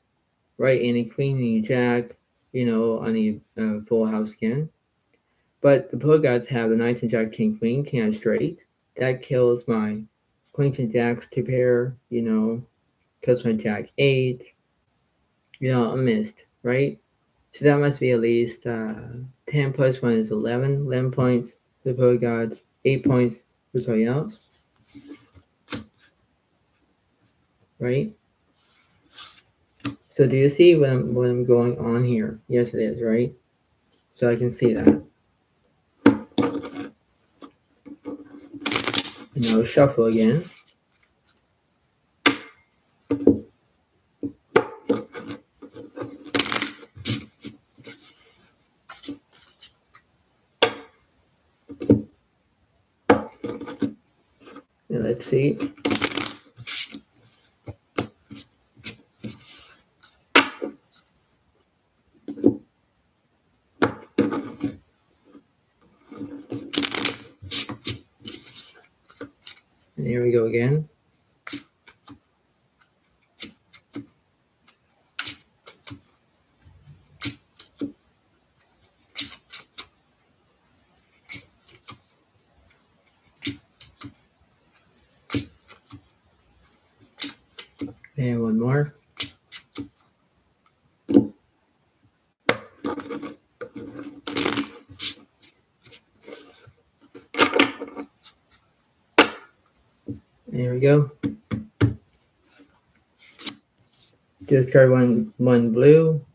right? Any queen, any jack, I need full house again. But the pro guys have the knight and jack, king, queen, king out straight. That kills my queens and jacks 2 pair, kills my jack 8. I missed, right? So that must be at least 10 plus 1 is 11. 11 points for the pro gods, 8 points for somebody else. Right? So do you see what I'm going on here? Yes, it is, right? So I can see that. And I'll shuffle again. And let's see. And here we go again. And one more. There we go. Discard one blue.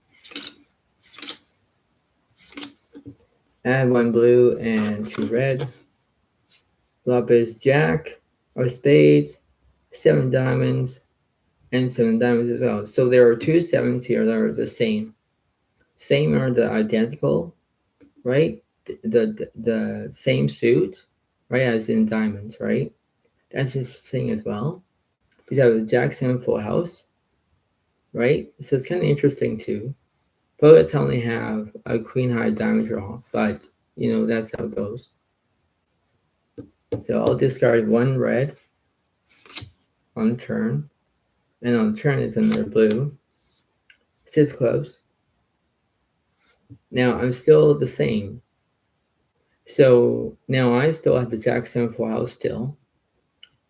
Add one blue and two red. Flop is Jack of spades, 7 diamonds, and 7 diamonds as well. So there are 2 sevens here that are the same. Same are the identical, right? The same suit, right, as in diamonds, right? That's interesting as well. We have a Jack 7 full house, right? So it's kind of interesting too. Poets only have a queen high diamond draw, but that's how it goes. So I'll discard 1 red on turn, and on turn is another blue. 6 clubs. Now I'm still the same. So now I still have the Jack 7 full house still.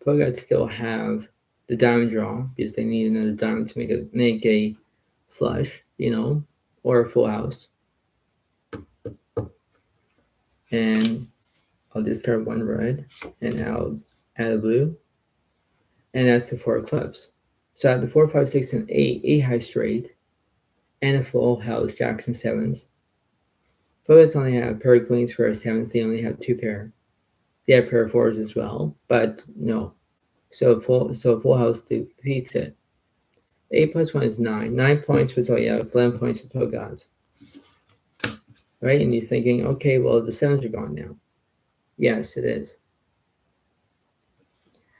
Poets still have the diamond draw because they need another diamond to make a flush, or a full house. And I'll discard 1 red, and I'll add a blue, and that's the 4 clubs. So I have the 4, 5, 6, and 8 high straight, and a full house Jacks and 7s. Poets only have a pair of queens for a 7th. They only have 2 pair. They have a pair of 4s as well, but no. So full house defeats it. 8 plus 1 is 9. 9 points for Zodiac, 11 points for Pogods. Right? And you're thinking, okay, well, the 7s are gone now. Yes, it is.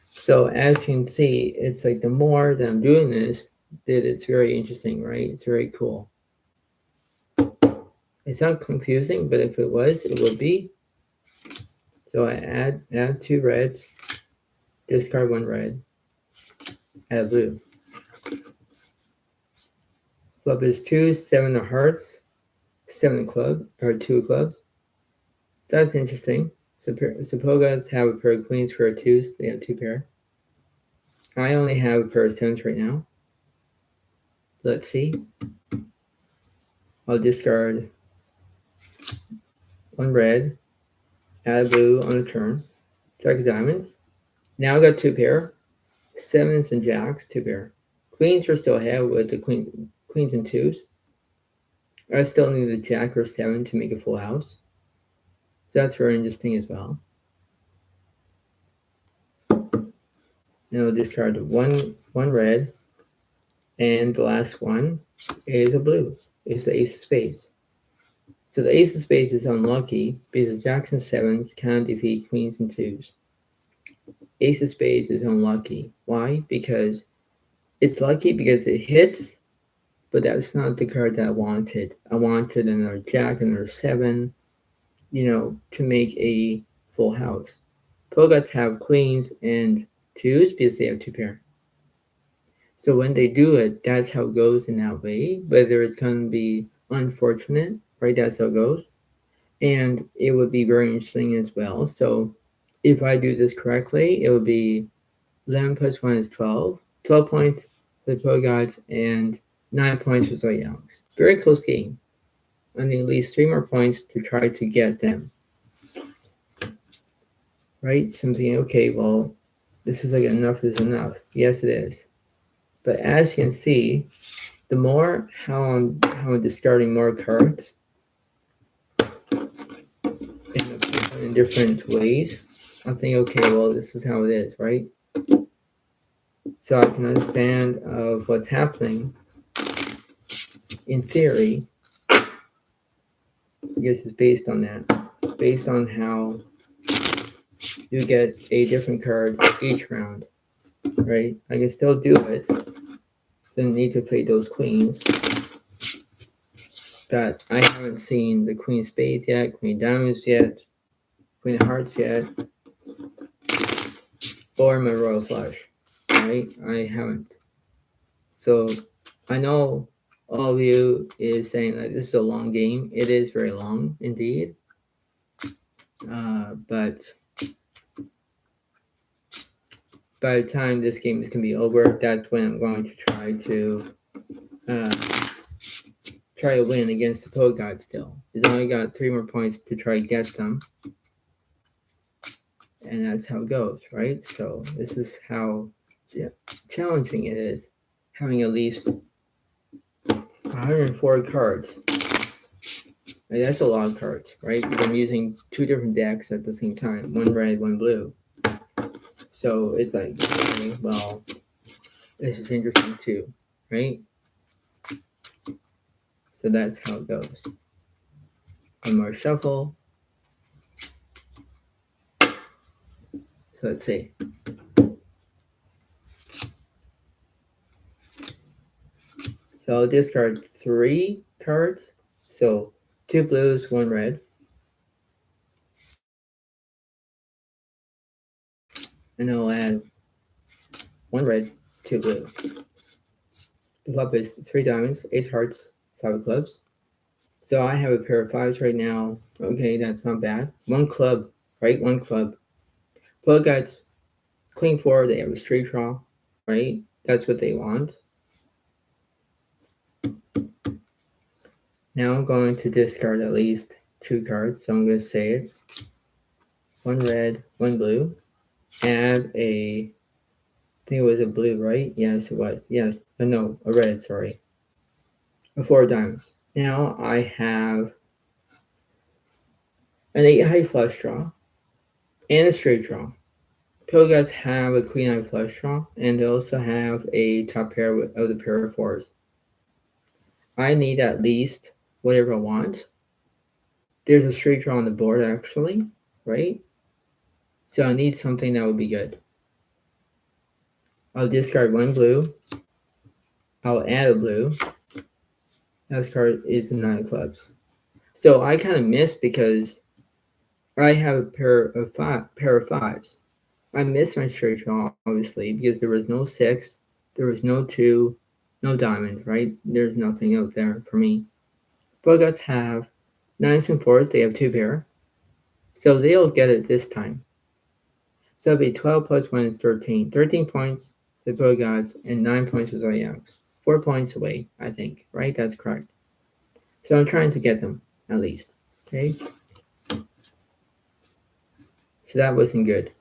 So as you can see, it's like the more that I'm doing this, that it's very interesting, right? It's very cool. It's not confusing, but if it was, it would be. So I add 2 reds, discard 1 red, add blue. Flop is 2, 7 of hearts, 7 club, or 2 clubs. That's interesting. So Pogods have a pair of queens for a 2, so they have 2 pair. I only have a pair of 7s right now. Let's see. I'll discard 1 red, add a blue on a turn. Jack of diamonds. Now I got 2 pair. 7s and jacks, 2 pair. Queens are still ahead with the queens and 2s. I still need a jack or 7 to make a full house. So that's very interesting as well. Now I'll discard one red, and the last one is a blue. It's the ace of spades. So the ace of spades is unlucky because jacks and 7s can defeat queens and 2s. Ace of spades is unlucky. Why? Because it's lucky because it hits, but that's not the card that I wanted. I wanted another jack, another 7, to make a full house. Pogods have queens and 2s because they have 2 pair. So when they do it, that's how it goes in that way. Whether it's going to be unfortunate, right? That's how it goes. And it would be very interesting as well. So if I do this correctly, it would be 11 plus 1 is 12. 12 points for the Pogods and 9 points for Zodiac Alex. Very close game. I need at least 3 more points to try to get them. Right? So I'm thinking, okay, well, this is like enough is enough. Yes, it is. But as you can see, the more how I'm discarding more cards in different ways, I'm thinking, okay, well, this is how it is, right? So I can understand of what's happening in theory, because it's based on that. It's based on how you get a different card each round, right? I can still do it. Don't need to play those queens. But I haven't seen the queen of spades yet, queen of diamonds yet, queen of hearts yet, or my royal flush, right? I haven't. So I know all of you is saying that this is a long game. It is very long indeed. But by the time this game is going to be over, that's when I'm going to uh, try to win against the Pro God still. He's only got 3 more points to try to get them. And that's how it goes, right? So this is how challenging it is, having at least 104 cards. Right, that's a lot of cards, right? Because I'm using 2 different decks at the same time, 1 red, 1 blue. So it's like, okay, well, this is interesting too, right? So that's how it goes. One more shuffle. So let's see. So I'll discard 3 cards. So 2 blues, 1 red. And I'll add 1 red, 2 blue. The flop is 3 diamonds, 8 hearts, 5 of clubs. So I have a pair of 5s right now. Okay, that's not bad. 1 club, right? 1 club. Plug guys, queen 4, they have a straight draw, right? That's what they want. Now I'm going to discard at least 2 cards, so I'm going to say it. 1 red, 1 blue. Add I think it was a blue, right? Yes, it was. Yes. No, a red, sorry. A 4 diamonds. Now I have an 8 high flush draw and a straight draw. Pill guys have a queen high flush draw, and they also have a top pair of the pair of 4s. I need at least whatever I want. There's a straight draw on the board, actually, right? So I need something that would be good. I'll discard 1 blue. I'll add a blue. Next card is the 9 of clubs. So I kind of missed because I have a pair of 5s. I missed my straight draw, obviously, because there was no 6, there was no 2, no diamond, right? There's nothing out there for me. Bogarts have 9s and 4s, they have 2 pair. So they'll get it this time. So it'll be 12 plus 1 is 13. 13 points to Bogarts and 9 points with Alex. 4 points away, I think, right? That's correct. So I'm trying to get them, at least. Okay? So that wasn't good.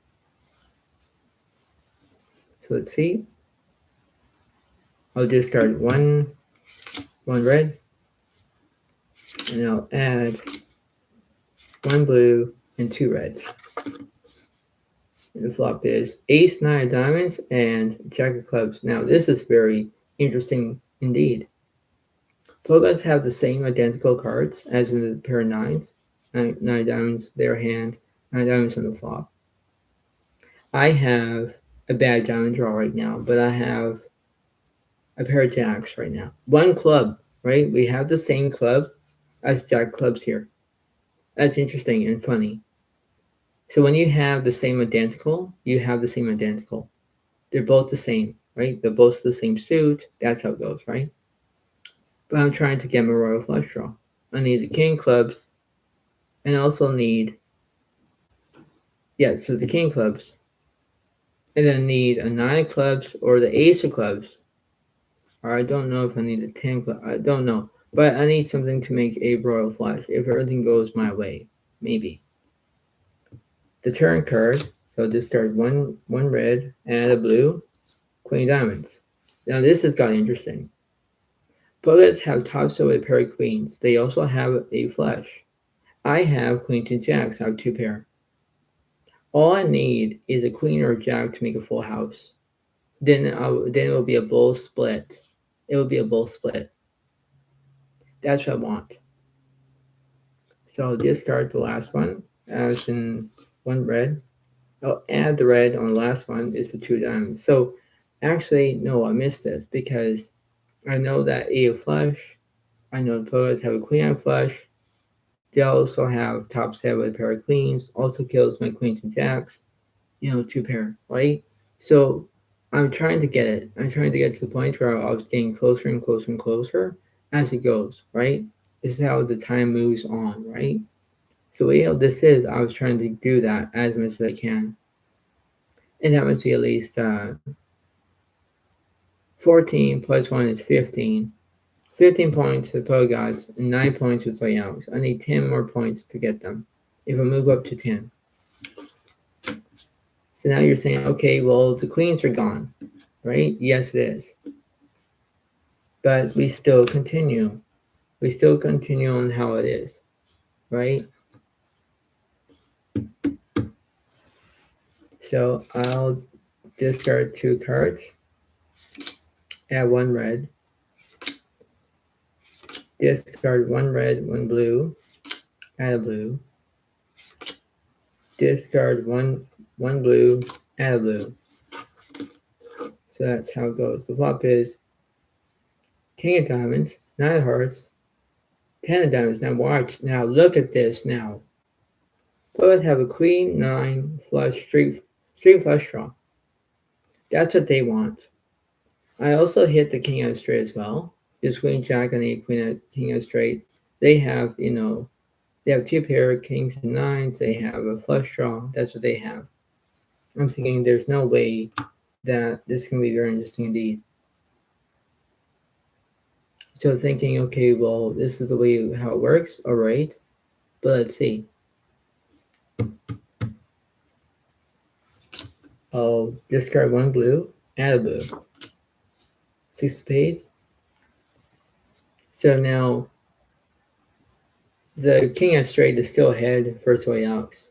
So let's see. I'll discard one red, and I'll add 1 blue and 2 reds. And the flop is ace, 9 of diamonds, and jack of clubs. Now this is very interesting indeed. Both have the same identical cards as in the pair of 9s. 9 diamonds, their hand, 9 diamonds on the flop. I have a bad diamond draw right now, but I have a pair of jacks right now. 1 club, right? We have the same club as jack clubs here. That's interesting and funny. So when you have the same identical, you have the same identical. They're both the same, right? They're both the same suit. That's how it goes, right? But I'm trying to get my royal flush draw. I need the king clubs, and I also need, so the king clubs. And then I need a 9 of clubs or the ace of clubs. Or I don't know if I need a 10 club. I don't know. But I need something to make a royal flush if everything goes my way. Maybe. The turn card, so discard one red, add a blue, queen diamonds. Now this has got interesting. Bullets have tops with a pair of queens. They also have a flush. I have queens and jacks. I have 2 pair. All I need is a queen or a jack to make a full house. Then it will be a bull split. It will be a bull split. That's what I want. So I'll discard the last one, as in 1 red. I'll add the red on the last one is the 2 diamonds. So actually, no, I missed this because I know that a flush. I know the players have a queen eye flush. They also have top set with a pair of queens. Also kills my queens and jacks. 2 pair, right? So I'm trying to get it. I'm trying to get to the point where I was getting closer and closer and closer as it goes, right? This is how the time moves on, right? So this is, I was trying to do that as much as I can. And that must be at least 14 plus 1 is 15. 15 points with Pro Gods and 9 points with Zodiac Alex. I need 10 more points to get them if I move up to 10. So now you're saying, okay, well, the queens are gone, right? Yes, it is. But we still continue. We still continue on how it is, right? So I'll discard 2 cards, add 1 red, discard 1 red, 1 blue, add a blue, discard one blue, add a blue. So that's how it goes. The flop is King of Diamonds, 9 of Hearts, 10 of Diamonds. Now watch. Now look at this. Now both have a Queen, 9, flush, straight flush draw. That's what they want. I also hit the King out of straight as well. Just Queen Jack and the Queen out, King out straight. They have, they have 2 pair of Kings and 9s. They have a flush draw. That's what they have. I'm thinking there's no way that this can be very interesting indeed. So thinking, okay, well, this is the way how it works. All right, but let's see. I'll discard 1 blue, add a blue. 6 spades. So now the King of straight is still ahead for Zodiac Alex.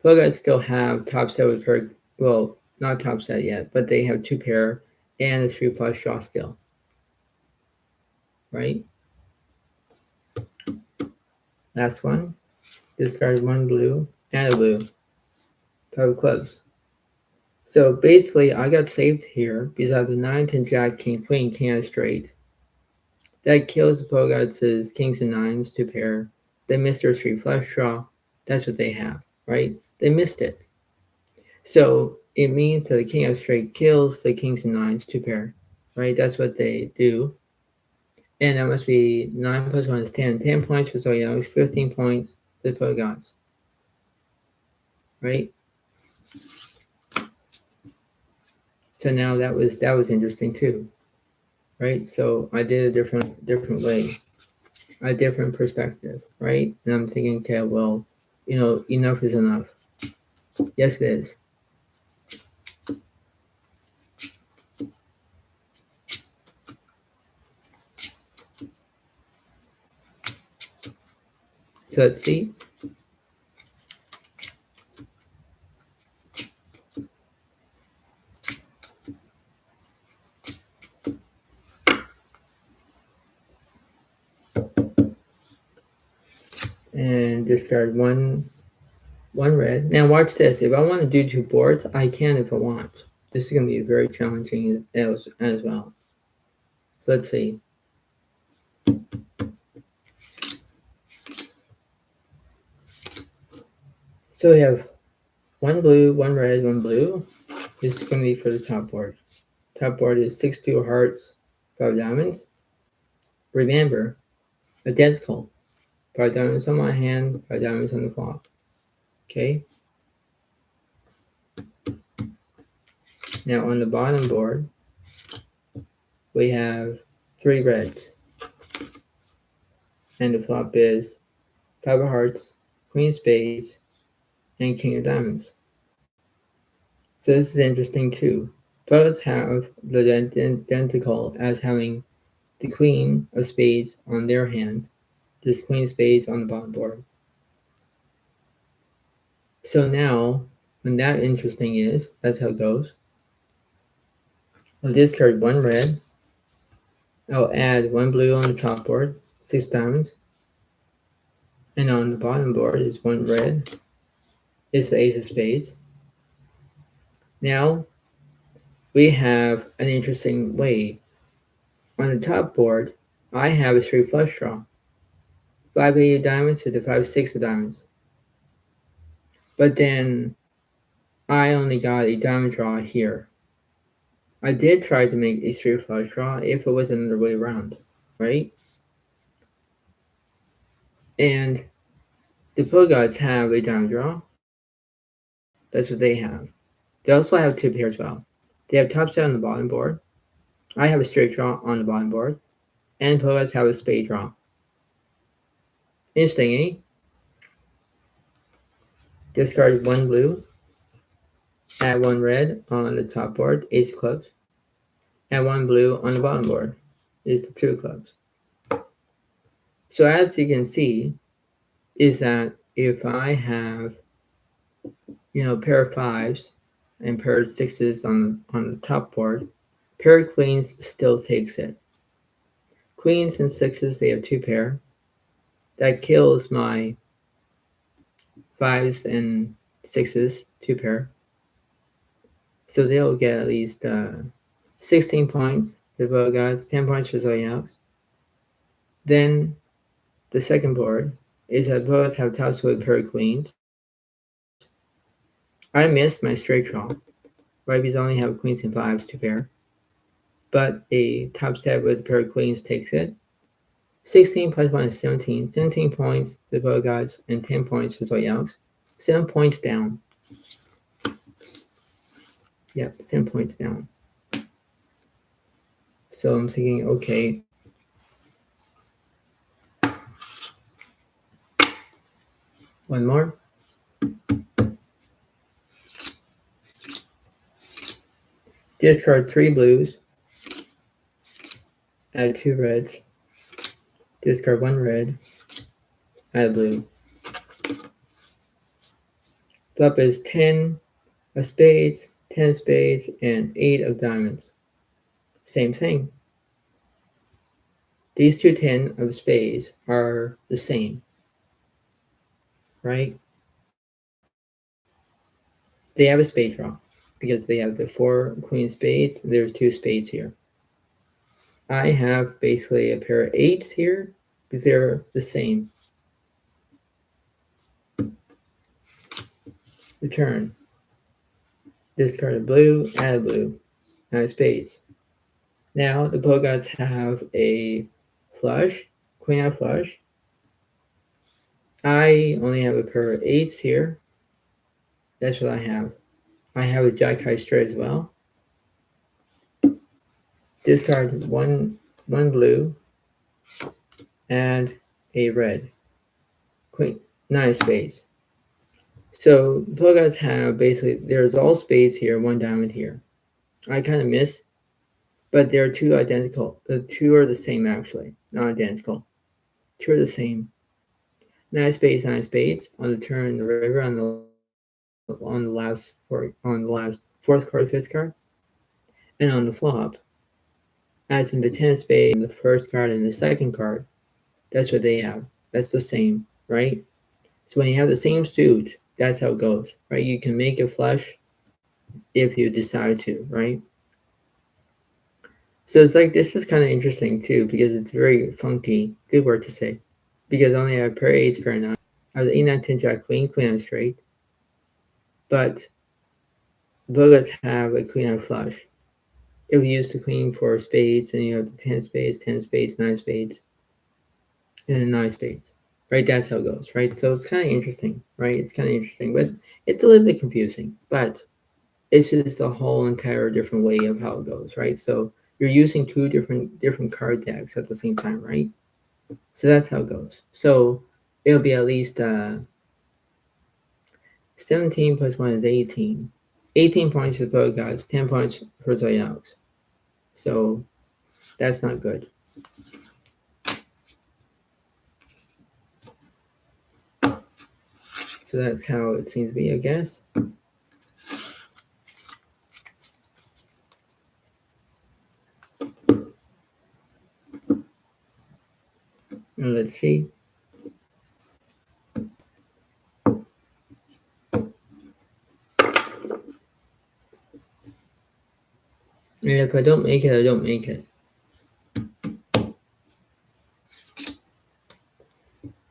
Plug still have top set with her, well, not top set yet, but they have 2 pair and a 3 flush draw still. Right? Last one. Discard 1 blue, add a blue. 5 of clubs. So basically, I got saved here because I have the 9, 10, Jack, King, Queen, King out straight. That kills the Pogods' Kings and 9s, 2 pair. They missed their 3 flush draw. That's what they have, right? They missed it. So it means that the King out straight kills the Kings and 9s, 2 pair, right? That's what they do. And that must be 9 plus 1 is 10. 10 points for Zodiac, 15 points for the Pogods, right? So now that was interesting too, right? So I did a different way, a different perspective, right? And I'm thinking, okay, well, enough is enough. Yes, it is. So let's see. And discard one red. Now watch this. If I want to do 2 boards, I can if I want. This is going to be very challenging as well. So let's see. So we have 1 blue, 1 red, 1 blue. This is going to be for the top board. Top board is 6 2 hearts, 5 diamonds. Remember, identical. 5 diamonds on my hand, 5 diamonds on the flop. Okay. Now on the bottom board, we have 3 reds. And the flop is 5 of hearts, queen of spades, and king of diamonds. So this is interesting too. Both have the identical as having the queen of spades on their hand. There's queen of spades on the bottom board. So now, when that interesting is, that's how it goes. I'll discard 1 red. I'll add 1 blue on the top board, 6 diamonds. And on the bottom board is 1 red. It's the ace of spades. Now, we have an interesting way. On the top board, I have a 3 flush draw. 5 8 of diamonds to the 5 6 of diamonds. But then I only got a diamond draw here. I did try to make a 3 flush draw if it was another way around, right? And the Pogods have a diamond draw. That's what they have. They also have two pairs as well. They have top set on the bottom board. I have a straight draw on the bottom board. And poets have a spade draw. Interesting, eh? Discard one blue. Add one red on the top board, ace of clubs. Add one blue on the bottom board, is the two of clubs. So as you can see, is that if I have, a pair of fives and pair of sixes on the top board, pair of queens still takes it. Queens and sixes, they have two pair. That kills my fives and sixes, two pair. So they'll get at least 16 points for both guys, 10 points for Zodiac Alex. Then the second board is that both have tops with pair of queens. I missed my straight draw, right? Because I only have queens and fives to pair. But a top set with a pair of queens takes it. 16 plus 1 is 17. 17 points for both guys and 10 points for Zodiac Alex. 7 points down. Yep, 7 points down. So I'm thinking, okay. One more. Discard 3 blues. Add 2 reds. Discard 1 red. Add a blue. Flop is 10 of spades, 10 of spades, and 8 of diamonds. Same thing. These two 10 of spades are the same, right? They have a spade draw because they have the 4 queen spades. There's 2 spades here. I have basically a pair of 8s here because they're the same. Return. Discard a blue, add a blue. Now spades. Now the Bogots have a flush, queen out flush. I only have a pair of 8s here. That's what I have. I have a jack high straight as well. Discard one blue and a red. Queen, 9 spades. So Bogots have basically, there's all spades here, 1 diamond here. I kind of missed, but they're 2 identical. The 2 are the same actually, not identical. 2 are the same. 9 spades, 9 spades. On the turn, the river on the last 4th card, 5th card, and on the flop, adds in the 10 of spades, the first card and the second card. That's what they have. That's the same, right? So when you have the same suit, that's how it goes, right? You can make it flush if you decide to, right? So it's like, this is kind of interesting too, because it's very funky. Good word to say. Because I only have pair 8s, pair 9. I have the 8, 9, 10, jack, queen out straight. But Bogots have a queen out flush. If you use the queen for spades, and you have the 10 spades, 10 spades, 9 spades, and then 9 spades. Right, that's how it goes, right? So it's kind of interesting, right? It's kind of interesting, but it's a little bit confusing. But it's just a whole entire different way of how it goes, right? So you're using 2 different card decks at the same time, right? So that's how it goes. So it'll be at least 17 plus 1 is 18. 18 points for both guys, 10 points for Zodiac Alex. So that's not good. So that's how it seems to be, I guess. And let's see. And if I don't make it, I don't make it.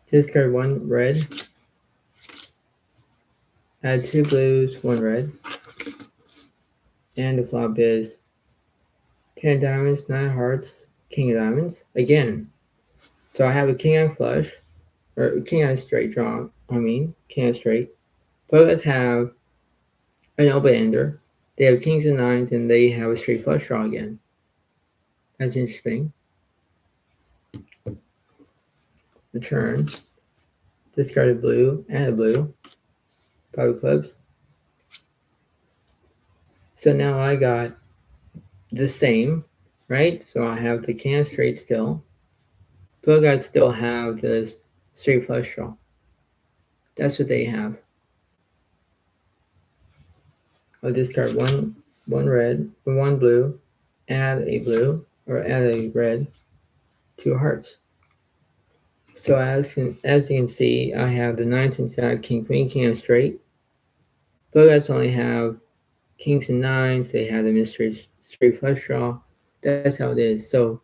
Discard 1 red. Add 2 blues, 1 red. And the flop is 10 diamonds, 9 hearts, king of diamonds. Again. So I have a king out flush, or king out straight draw. King out straight. Both have an open-ender. They have kings and nines, and they have a straight flush draw again. That's interesting. The turn. Discarded blue, added blue. 5 of clubs. So now I got the same, right? So I have the king of straight still. But I still have this straight flush draw. That's what they have. I'll discard one red, one blue, add a blue, or add a red, 2 hearts. So as you can see, I have the 9s and jack, king, queen, king of straight. Bogarts only have kings and 9s. They have the mystery straight flush draw. That's how it is. So